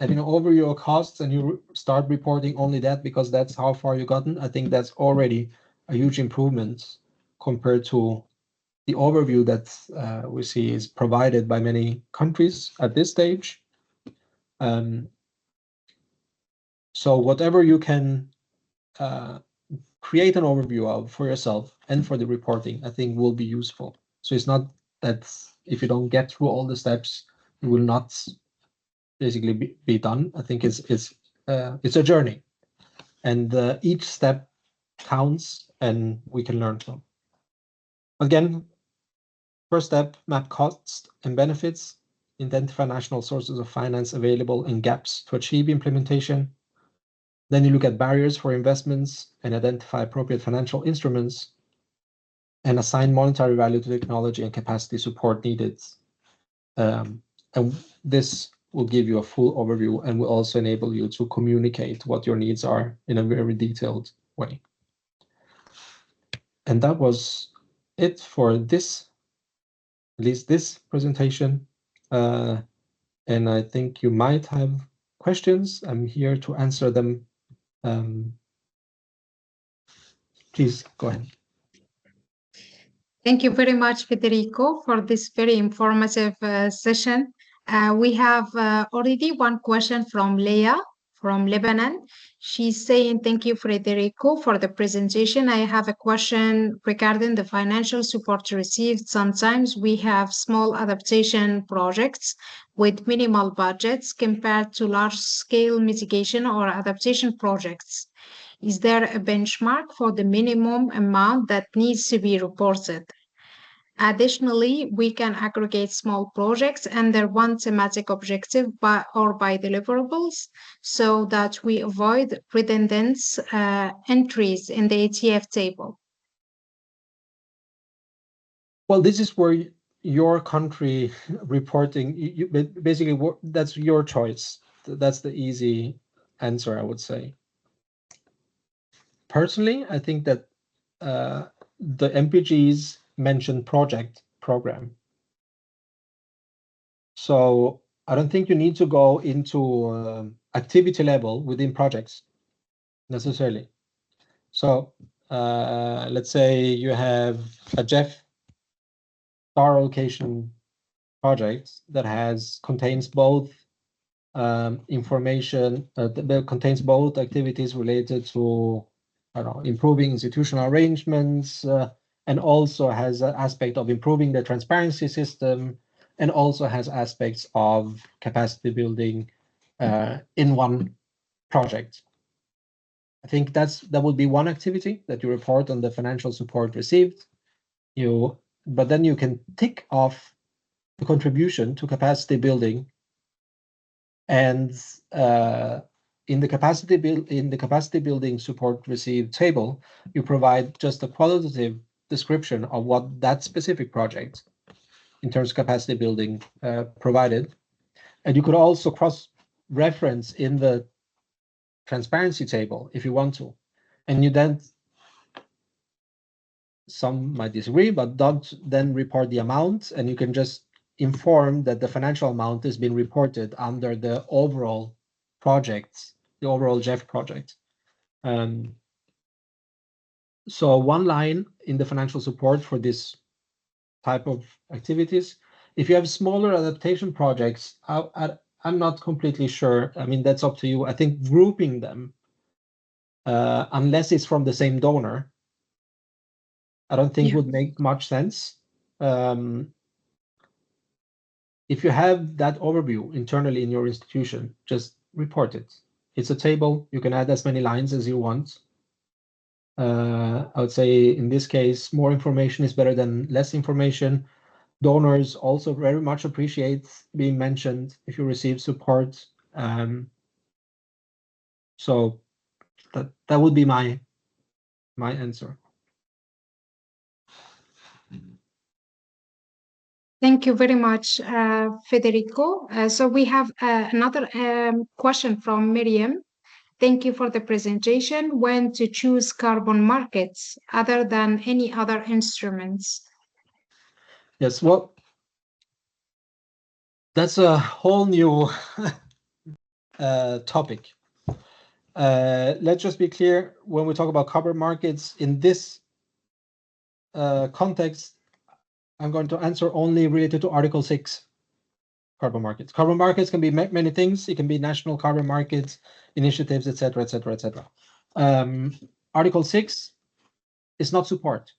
[SPEAKER 5] having an overview of costs and you start reporting only that because that's how far you've gotten, I think that's already a huge improvement compared to the overview that we see is provided by many countries at this stage. So whatever you can create an overview of for yourself and for the reporting, I think will be useful. So it's not that if you don't get through all the steps, you will not basically be done. I think it's a journey, and each step counts, and we can learn from. Again, first step: map costs and benefits, identify national sources of finance available and gaps to achieve implementation. Then you look at barriers for investments and identify appropriate financial instruments, and assign monetary value to technology and capacity support needed. And this will give you a full overview and will also enable you to communicate what your needs are in a very detailed way. And that was it for this, at least this presentation. And I think you might have questions. I'm here to answer them. Please go ahead.
[SPEAKER 2] Thank you very much, Federico, for this very informative session. We have already one question from Leah from Lebanon. She's saying, thank you, Federico, for the presentation. I have a question regarding the financial support received. Sometimes we have small adaptation projects with minimal budgets compared to large-scale mitigation or adaptation projects. Is there a benchmark for the minimum amount that needs to be reported? Additionally, we can aggregate small projects under one thematic objective or by deliverables so that we avoid redundant entries in the ETF table.
[SPEAKER 5] Well, this is where your country reporting, basically, that's your choice. That's the easy answer, I would say. Personally, I think that the MPGs mentioned program. So I don't think you need to go into activity level within projects necessarily. So let's say you have a Jeff star allocation project that contains both information that contains both activities related to, I don't know, improving institutional arrangements, and also has an aspect of improving the transparency system, and also has aspects of capacity building in one project. I think that would be one activity that you report on the financial support received. But then you can tick off the contribution to capacity building, and in the capacity building support received table, you provide just a qualitative description of what that specific project, in terms of capacity building, provided, and you could also cross-reference in the transparency table if you want to, and you then, some might disagree, but don't then report the amount, and you can just inform that the financial amount has been reported under the overall project, the overall Jeff project. So one line in the financial support for this type of activities. If you have smaller adaptation projects, I'm not completely sure. I mean, that's up to you. I think grouping them, unless it's from the same donor, I don't think would make much sense. If you have that overview internally in your institution, just report it. It's a table. You can add as many lines as you want. I would say in this case, more information is better than less information. Donors also very much appreciate being mentioned if you receive support. So that would be my answer.
[SPEAKER 2] Thank you very much, Federico. So we have another question from Miriam. Thank you for the presentation. When to choose carbon markets other than any other instruments?
[SPEAKER 5] Yes, well, that's a whole new topic. Let's just be clear, when we talk about carbon markets in this context, I'm going to answer only related to Article 6 carbon markets. Carbon markets can be many things. It can be national carbon markets, initiatives, etc., etc., etc. Article 6 is not support.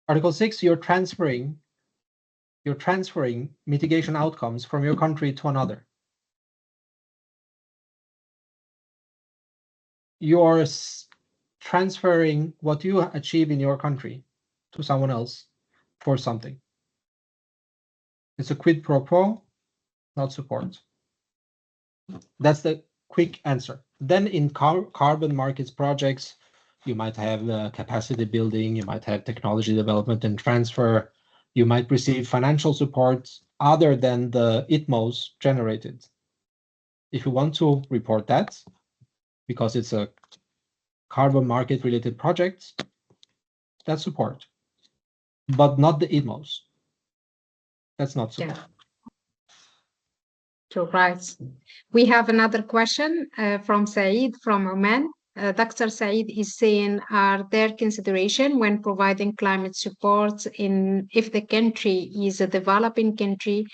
[SPEAKER 5] Article 6, you're transferring mitigation outcomes from your country to another. You're transferring what you achieve in your country to someone else for something. It's a quid pro quo, not support. That's the quick answer. Then in carbon markets projects, you might have capacity building, you might have technology development and transfer, you might receive financial support other than the ITMOs generated. If you want to report that, because it's a carbon market related project, that's support, but not the ITMOs. That's not support.
[SPEAKER 2] Yeah. So, right. We have another question from Saeed from Oman. Dr. Saeed is saying, are there considerations when providing climate support if the country is a developing country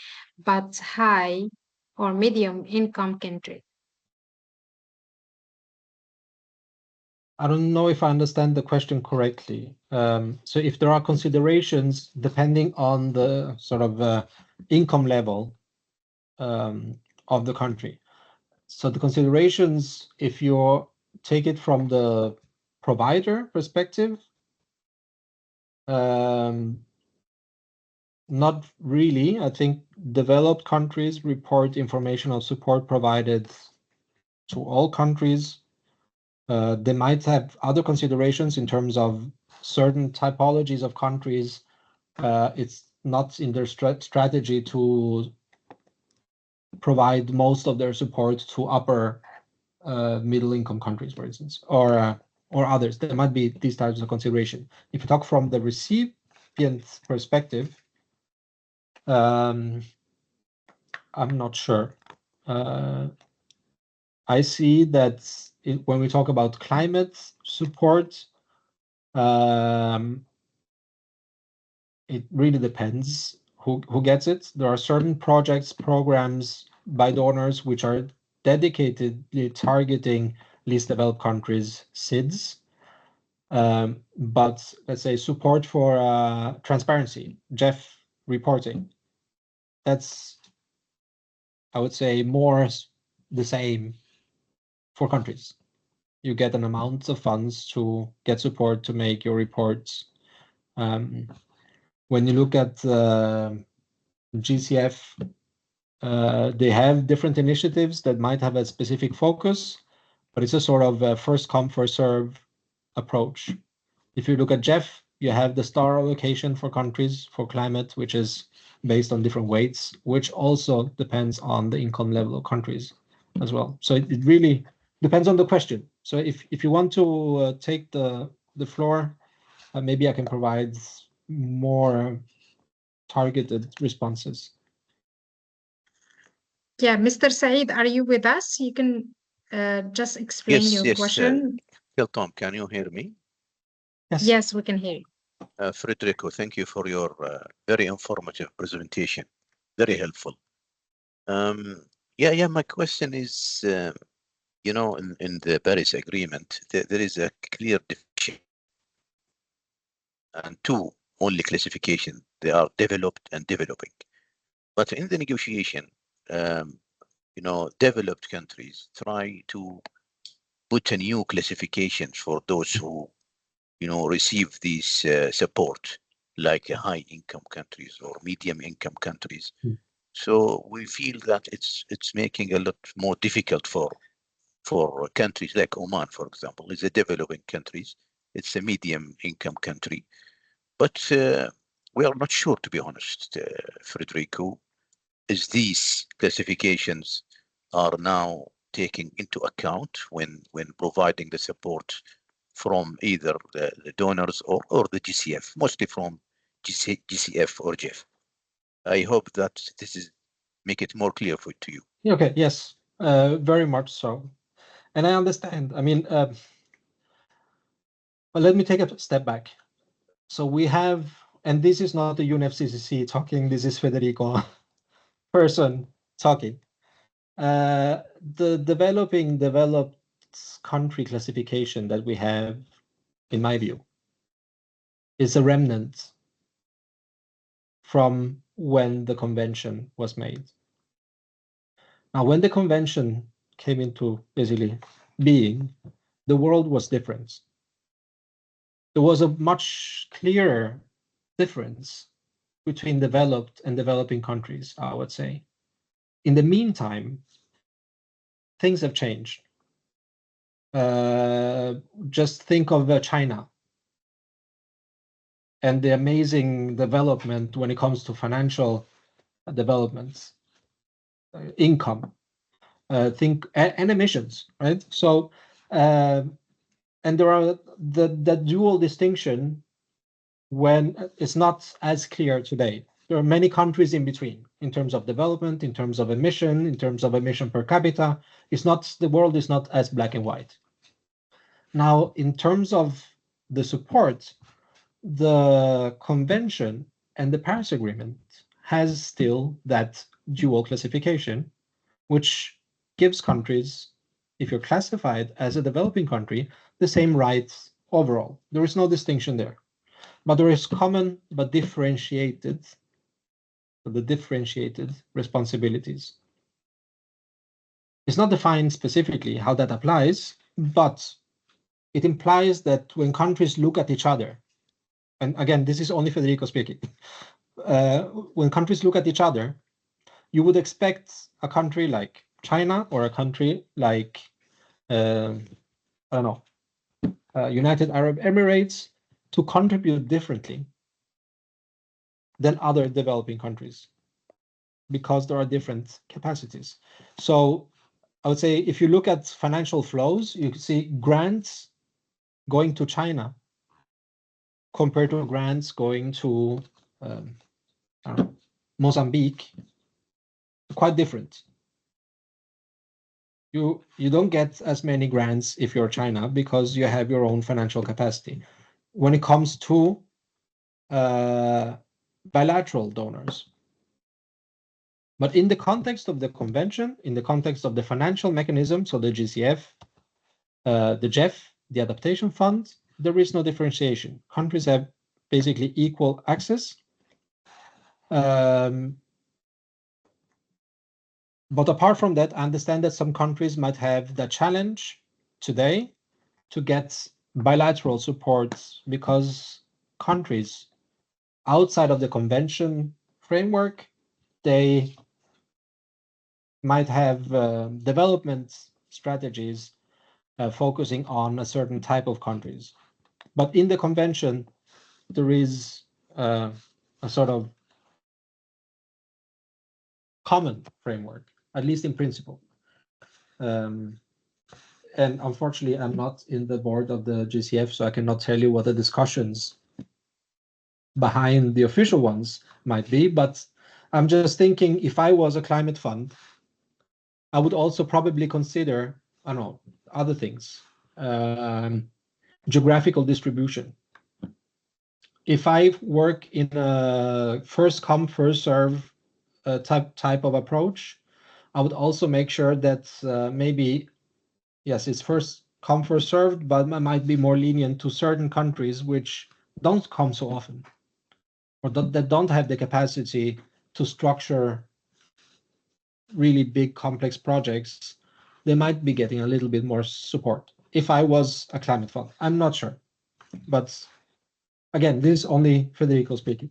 [SPEAKER 2] but high or medium income country?
[SPEAKER 5] I don't know if I understand the question correctly. So if there are considerations depending on the sort of income level of the country, So the considerations, if you take it from the provider perspective, not really. I think developed countries report information of support provided to all countries. They might have other considerations in terms of certain typologies of countries. It's not in their strategy to provide most of their support to upper middle income countries, for instance, or others. There might be these types of consideration. If you talk from the recipient perspective, I'm not sure. I see that when we talk about climate support, it really depends who gets it. There are certain projects, programs by donors which are dedicatedly targeting least developed countries, SIDS. But let's say support for transparency, Jeff reporting, that's, I would say, more the same for countries. You get an amount of funds to get support to make your reports. When you look at GCF, they have different initiatives that might have a specific focus, but it's a sort of a first come, first serve approach. If you look at Jeff, you have the star allocation for countries for climate, which is based on different weights, which also depends on the income level of countries as well. So it really depends on the question. So if you want to take the floor, maybe I can provide more targeted responses.
[SPEAKER 2] Yeah, Mr. Saeed, are you with us? You can just explain your question.
[SPEAKER 6] Tom, can you hear me?
[SPEAKER 2] Yes, we can hear you.
[SPEAKER 6] Federico, thank you for your very informative presentation. Very helpful. My question is, you know, in the Paris Agreement, there is a clear definition and two only classification. They are developed and developing. But in the negotiation, you know, developed countries try to put a new classification for those who, you know, receive these support, like high income countries or medium income countries. So we feel that it's making a lot more difficult for countries like Oman, for example. It's a developing countries. It's a medium income country, but we are not sure, to be honest, Federico, is these classifications are now taking into account when providing the support from either the donors or the GCF, mostly from GCF or GEF. I hope that this is make it more clear to you.
[SPEAKER 5] Okay, yes, very much so. And I understand. I mean, but let me take a step back. So we have, and this is not the UNFCCC talking, this is Federico person talking. The developed country classification that we have, in my view, is a remnant from when the convention was made. Now, when the convention came into basically being, the world was different. There was a much clearer difference between developed and developing countries, I would say. In the meantime, things have changed. Just think of China and the amazing development when it comes to financial developments, income, and emissions, right? So, and there are the dual distinction when it's not as clear today. There are many countries in between in terms of development, in terms of emission, in terms of emission per capita. It's not, the world is not as black and white. Now, in terms of the support, the convention and the Paris Agreement has still that dual classification, which gives countries, if you're classified as a developing country, the same rights overall. There is no distinction there. But there is common but differentiated responsibilities. It's not defined specifically how that applies, but it implies that when countries look at each other, and again, this is only Federico speaking, when countries look at each other, you would expect a country like China or a country like, I don't know, United Arab Emirates to contribute differently than other developing countries because there are different capacities. So I would say if you look at financial flows, you can see grants going to China compared to grants going to Mozambique, quite different. You don't get as many grants if you're China because you have your own financial capacity. When it comes to bilateral donors, but in the context of the convention, in the context of the financial mechanism, so the GCF, the GEF, the adaptation fund, there is no differentiation. Countries have basically equal access. But apart from that, I understand that some countries might have the challenge today to get bilateral support because countries outside of the convention framework, they might have development strategies focusing on a certain type of countries. But in the convention, there is a sort of common framework, at least in principle. And unfortunately, I'm not in the board of the GCF, so I cannot tell you what the discussions behind the official ones might be. But I'm just thinking if I was a climate fund, I would also probably consider, I don't know, other things. Geographical distribution. If I work in a first come, first serve type of approach, I would also make sure that maybe, yes, it's first come, first served, but I might be more lenient to certain countries which don't come so often, or that don't have the capacity to structure really big complex projects. They might be getting a little bit more support. If I was a climate fund, I'm not sure, but again, this is only Federico speaking.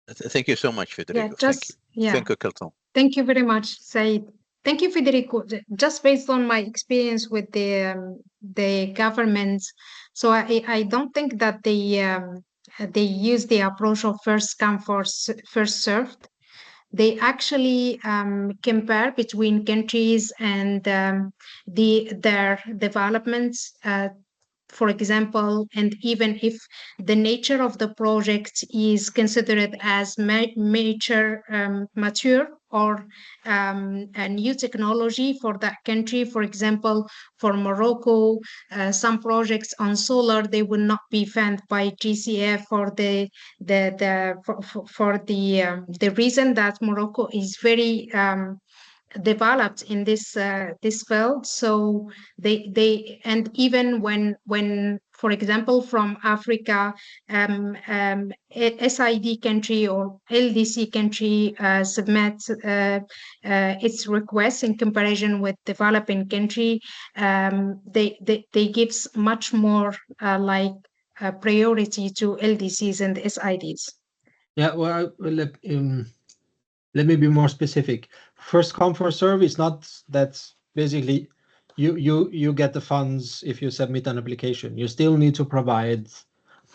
[SPEAKER 6] Thank you so much, Federico.
[SPEAKER 2] Thank you,
[SPEAKER 6] Kelton.
[SPEAKER 2] Thank you very much, Said. Thank you, Federico. Just based on my experience with the governments, so I don't think that they use the approach of first come, first served. They actually compare between countries and their developments. For example, and even if the nature of the project is considered as mature or a new technology for that country. For example, for Morocco, some projects on solar, they will not be funded by GCF for the reason that Morocco is very developed in this field. So they and even when for example from Africa, SID country or LDC country submits its requests in comparison with developing country, they gives much more priority to LDCs and SIDs.
[SPEAKER 5] Yeah, well, let me be more specific. First come, first serve is not that basically you get the funds if you submit an application. You still need to provide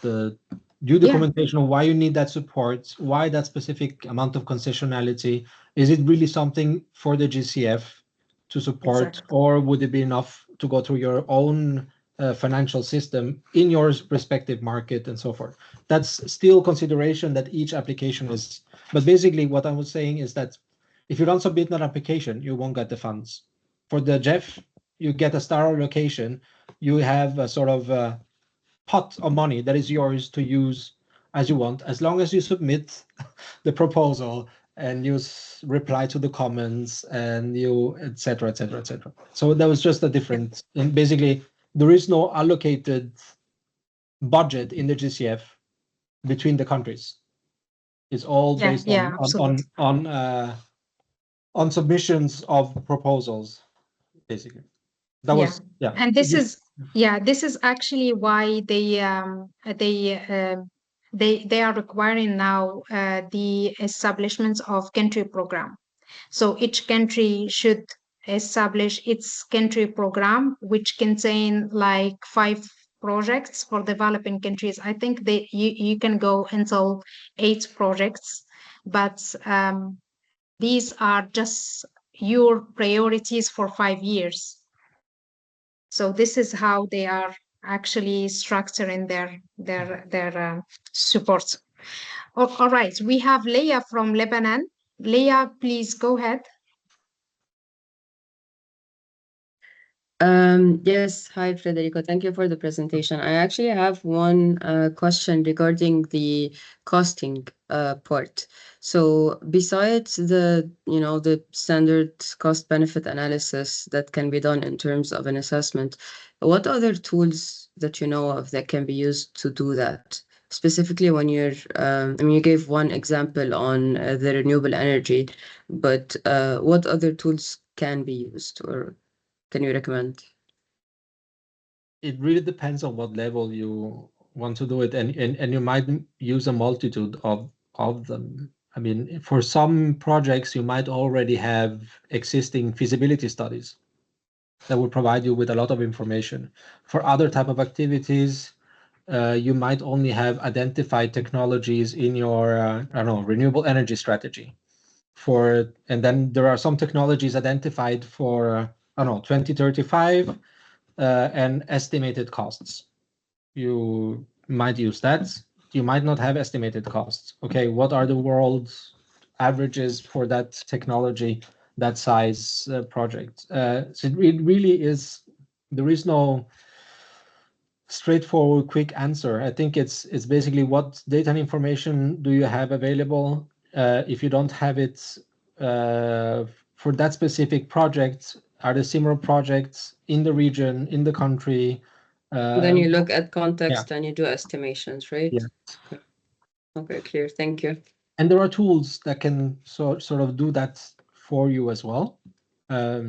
[SPEAKER 5] the due documentation of why you need that support, why that specific amount of concessionality. Is it really something for the GCF to support,
[SPEAKER 2] Exactly.
[SPEAKER 5] or would it be enough to go through your own financial system in your respective market and so forth? That's still consideration that each application is. But basically what I was saying is that if you don't submit an application, you won't get the funds. For the GEF, you get a star allocation. You have a sort of pot of money that is yours to use as you want, as long as you submit the proposal and you reply to the comments and you etc etc etc. So that was just a different, and basically there is no allocated budget in the GCF between the countries. It's all based on on submissions of proposals, basically. That was, yeah.
[SPEAKER 2] And this is actually why they are requiring now the establishment of country program. So each country should establish its country program, which contain like 5 projects for developing countries. I think you can go until 8 projects, but these are just your priorities for 5 years. So this is how they are actually structuring their support. All right, we have Leah from Lebanon. Leah, please go ahead.
[SPEAKER 7] Yes, hi Federico. Thank you for the presentation. I actually have one question regarding the costing part. So besides the the standard cost benefit analysis that can be done in terms of an assessment, what other tools that you know of that can be used to do that? Specifically when you're, I mean, you gave one example on the renewable energy, but what other tools can be used or can you recommend?
[SPEAKER 5] It really depends on what level you want to do it, and you might use a multitude of them. I mean, for some projects, you might already have existing feasibility studies that will provide you with a lot of information. For other type of activities, you might only have identified technologies in your, I don't know, renewable energy strategy. And then there are some technologies identified for, I don't know, 2035 and estimated costs. You might use that. You might not have estimated costs. Okay, what are the world's averages for that technology, that size project? So it really is, there is no straightforward, quick answer. I think it's basically what data and information do you have available. If you don't have it for that specific project, are there similar projects in the region, in the country?
[SPEAKER 7] Then you look at context and you do estimations, right?
[SPEAKER 5] Yeah.
[SPEAKER 7] Okay, clear. Thank you.
[SPEAKER 5] And there are tools that can sort of do that for you as well. I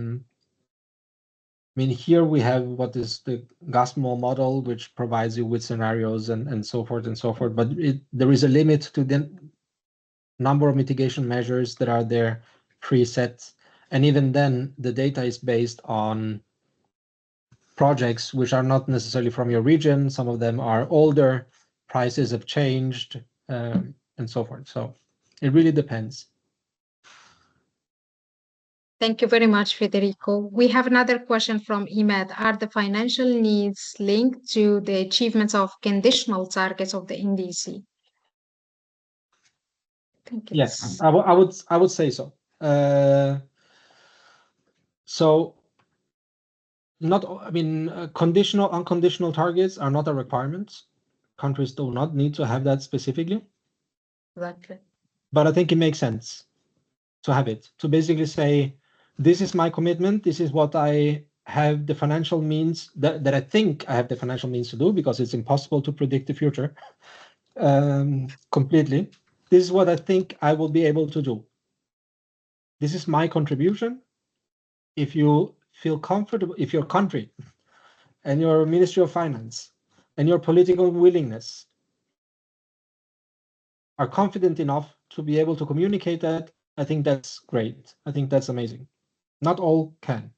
[SPEAKER 5] mean, here we have what is the Glasgow model, which provides you with scenarios and so forth and so forth. But there is a limit to the number of mitigation measures that are there preset. And even then, the data is based on projects which are not necessarily from your region. Some of them are older, prices have changed, and so forth. So it really depends.
[SPEAKER 2] Thank you very much, Federico. We have another question from Imad. Are the financial needs linked to the achievements of conditional targets of the NDC?
[SPEAKER 5] Yes, I would say so. So conditional, unconditional targets are not a requirement. Countries do not need to have that specifically.
[SPEAKER 2] Exactly.
[SPEAKER 5] But I think it makes sense to have it, to basically say, this is my commitment, this is what I have the financial means, that I think I have the financial means to do, because it's impossible to predict the future completely. This is what I think I will be able to do. This is my contribution. If you feel comfortable, if your country and your Ministry of Finance and your political willingness are confident enough to be able to communicate that, I think that's great. I think that's amazing. Not all can,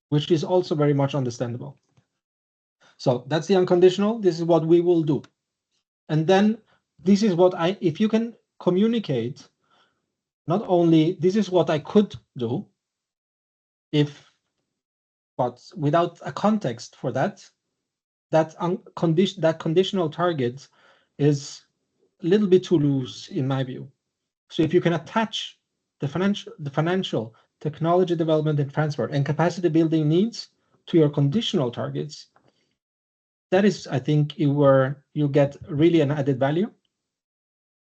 [SPEAKER 5] which is also very much understandable. So that's the unconditional. This is what we will do. And then this is what if you can communicate, not only this is what I could do, but without a context for that conditional target is a little bit too loose in my view. So if you can attach the financial technology development and transfer and capacity building needs to your conditional targets, that is, I think, where you get really an added value,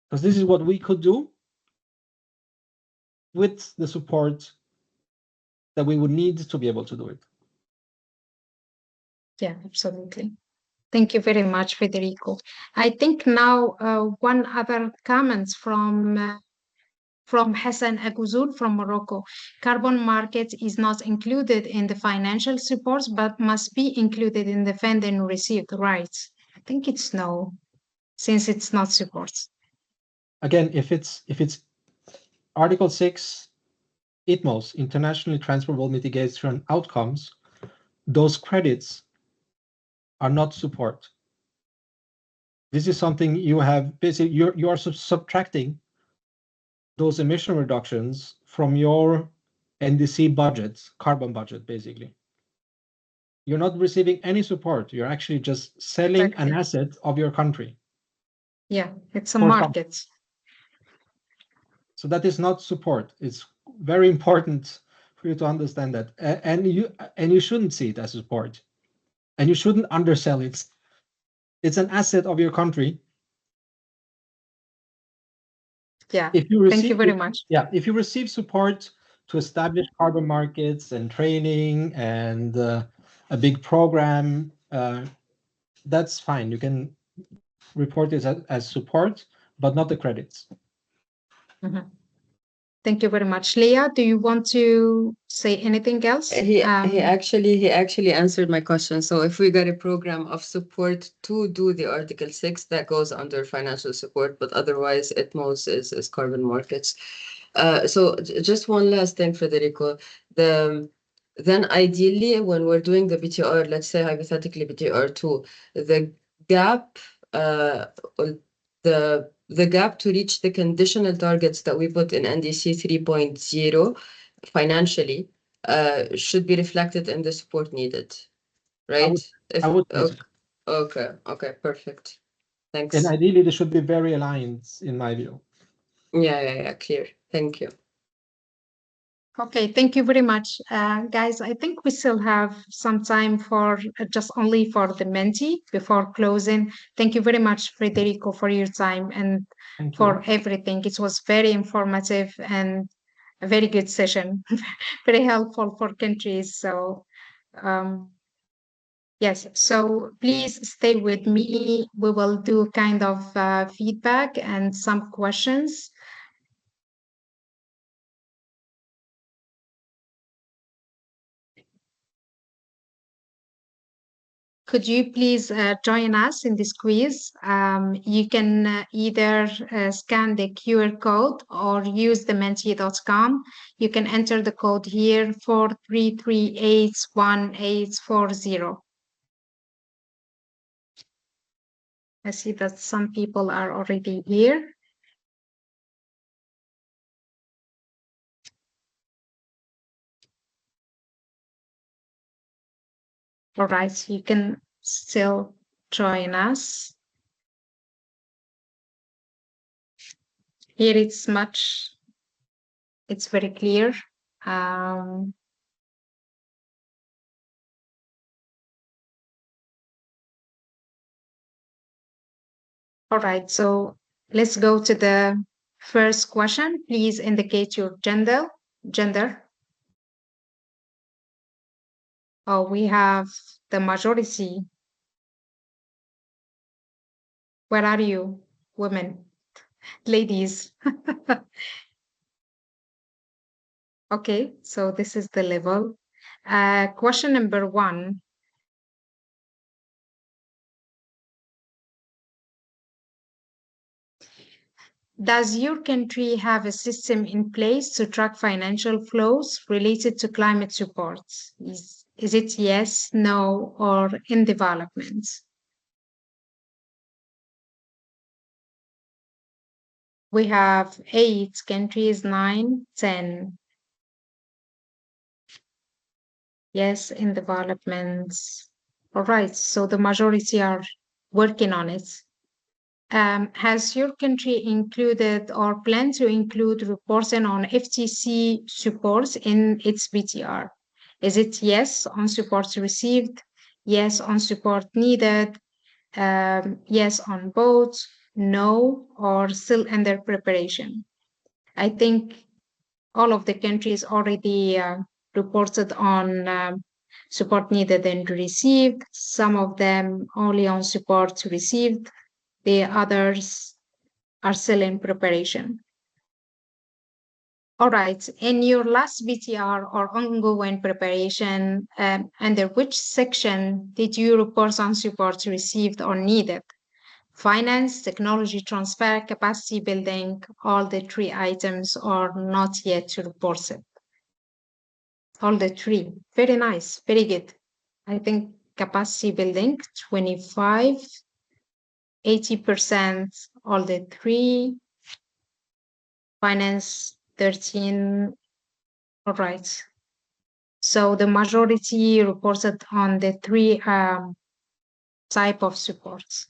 [SPEAKER 5] because this is what we could do with the support that we would need to be able to do it.
[SPEAKER 2] Yeah, absolutely. Thank you very much, Federico. I think now one other comments from from Hassan Agouzoul from Morocco. Carbon market is not included in the financial supports, but must be included in the funding received, right? I think it's no, since it's not supports.
[SPEAKER 5] Again, if it's Article 6, ITMOs, internationally transferable mitigation outcomes, those credits are not support. This is something you have basically, you are subtracting those emission reductions from your NDC budget, carbon budget, basically. You're not receiving any support. You're actually just selling an asset of your country.
[SPEAKER 2] Yeah, it's a market.
[SPEAKER 5] So that is not support. It's very important for you to understand that. And you shouldn't see it as support. And you shouldn't undersell it. It's an asset of your country.
[SPEAKER 2] Yeah,
[SPEAKER 5] if you receive,
[SPEAKER 2] thank you very much.
[SPEAKER 5] Yeah, if you receive support to establish carbon markets and training and a big program, that's fine. You can report it as support, but not the credits.
[SPEAKER 2] Mm-hmm. Thank you very much. Leah, do you want to say anything else?
[SPEAKER 7] He actually answered my question. So if we got a program of support to do the Article 6, that goes under financial support, but otherwise ITMOs is carbon markets. So just one last thing, Federico. Then ideally, when we're doing the BTR, let's say hypothetically BTR2, the gap, the gap to reach the conditional targets that we put in NDC 3.0 financially should be reflected in the support needed, right?
[SPEAKER 5] I would say
[SPEAKER 7] so. Okay, perfect. Thanks.
[SPEAKER 5] And ideally, they should be very aligned, in my view.
[SPEAKER 7] Yeah, clear. Thank you.
[SPEAKER 2] Okay, thank you very much. Guys, I think we still have some time for just only for the Menti before closing. Thank you very much, Federico, for your time and for everything. It was very informative and a very good session, very helpful for countries. So, yes, so please stay with me. We will do kind of feedback and some questions. Could you please join us in this quiz? You can either scan the QR code or use the menti.com. You can enter the code here 43381840. I see that some people are already here. All right, so you can still join us. Here it's very clear. All right, so let's go to the first question. Please indicate your gender. Oh, we have the majority. Where are you, women, ladies? Okay, so this is the level. Question number 1. Does your country have a system in place to track financial flows related to climate support? Is it yes, no, or in development? We have 8 countries, 9, 10. Yes, in development. All right, so the majority are working on it. Has your country included or planned to include reporting on FTC supports in its BTR? Is it yes on supports received, yes on support needed, yes on both, no, or still under preparation? I think all of the countries already reported on support needed and received, some of them only on support received, the others are still in preparation. All right. In your last BTR or ongoing preparation, under which section did you report on support received or needed? Finance, technology transfer, capacity building, all the three items are not yet reported. All the three. Very nice. Very good. I think capacity building, 25, 80%, all the three. Finance, 13. All right. So the majority reported on the three type of supports.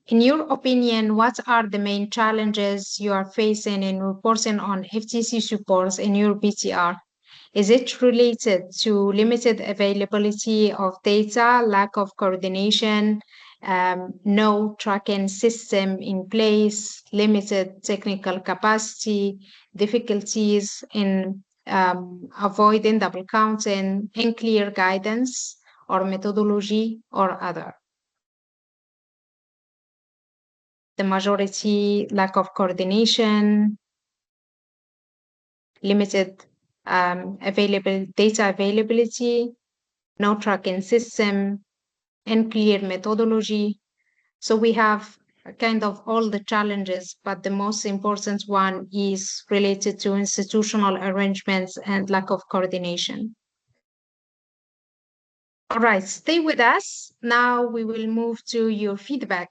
[SPEAKER 2] In your opinion, what are the main challenges you are facing in reporting on FTC supports in your BTR? Is it related to limited availability of data, lack of coordination, no tracking system in place, limited technical capacity, difficulties in avoiding double counting, unclear guidance or methodology or other? The majority, lack of coordination, limited data availability, no tracking system, unclear methodology. So we have kind of all the challenges, but the most important one is related to institutional arrangements and lack of coordination. All right, stay with us. Now we will move to your feedback.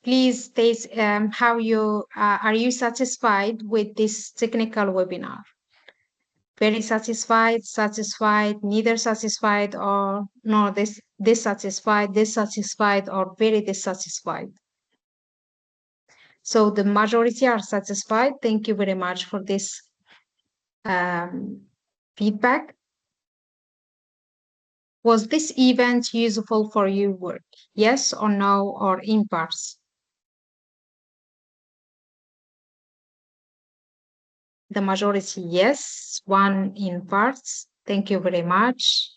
[SPEAKER 2] Please state how you are you satisfied with this technical webinar? Very satisfied, satisfied, neither satisfied, or no, dissatisfied, or very dissatisfied. So the majority are satisfied. Thank you very much for this feedback. Was this event useful for your work? Yes or no, or in parts? The majority, yes, one in parts. Thank you very much.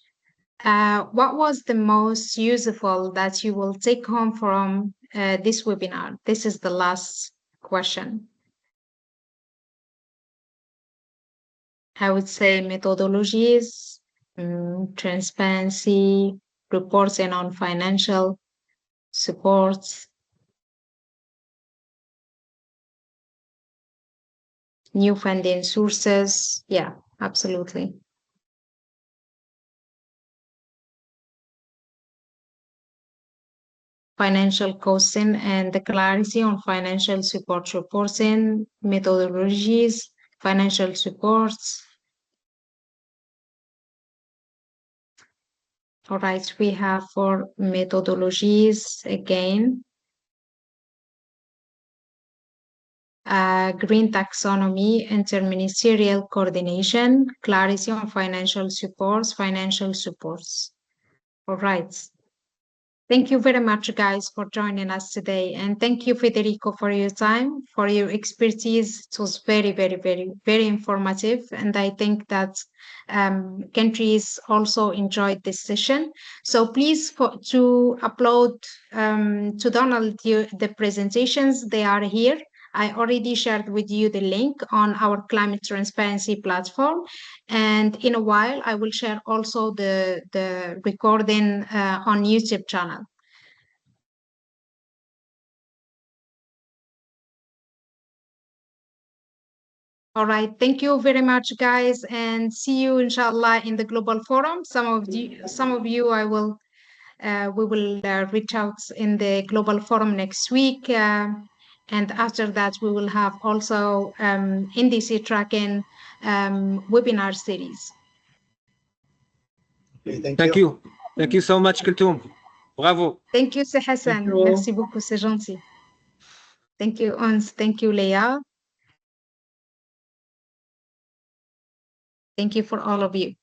[SPEAKER 2] What was the most useful that you will take home from this webinar? This is the last question. I would say methodologies, transparency, reporting on financial support, new funding sources. Yeah, absolutely. Financial costing and the clarity on financial support reporting, methodologies, financial supports. All right, we have for methodologies again. Green taxonomy, interministerial coordination, clarity on financial supports. All right. Thank you very much, guys, for joining us today. And thank you, Federico, for your time, for your expertise. It was very, very, very, very informative. And I think that countries also enjoyed this session. So please to upload, to download the presentations, they are here. I already shared with you the link on our climate transparency platform. And in a while, I will share also the recording on YouTube channel. All right, thank you very much, guys, and see you, inshallah, in the Global Forum. Some of you, we will reach out in the Global Forum next week. And after that, we will have also NDC tracking webinar series.
[SPEAKER 8] Okay, thank you. Thank you so much, Kulthum. Bravo.
[SPEAKER 2] Thank you, C'est Hassan. Merci beaucoup, c'est gentil. Thank you, Ons. Thank you, Leah. Thank you for all of you.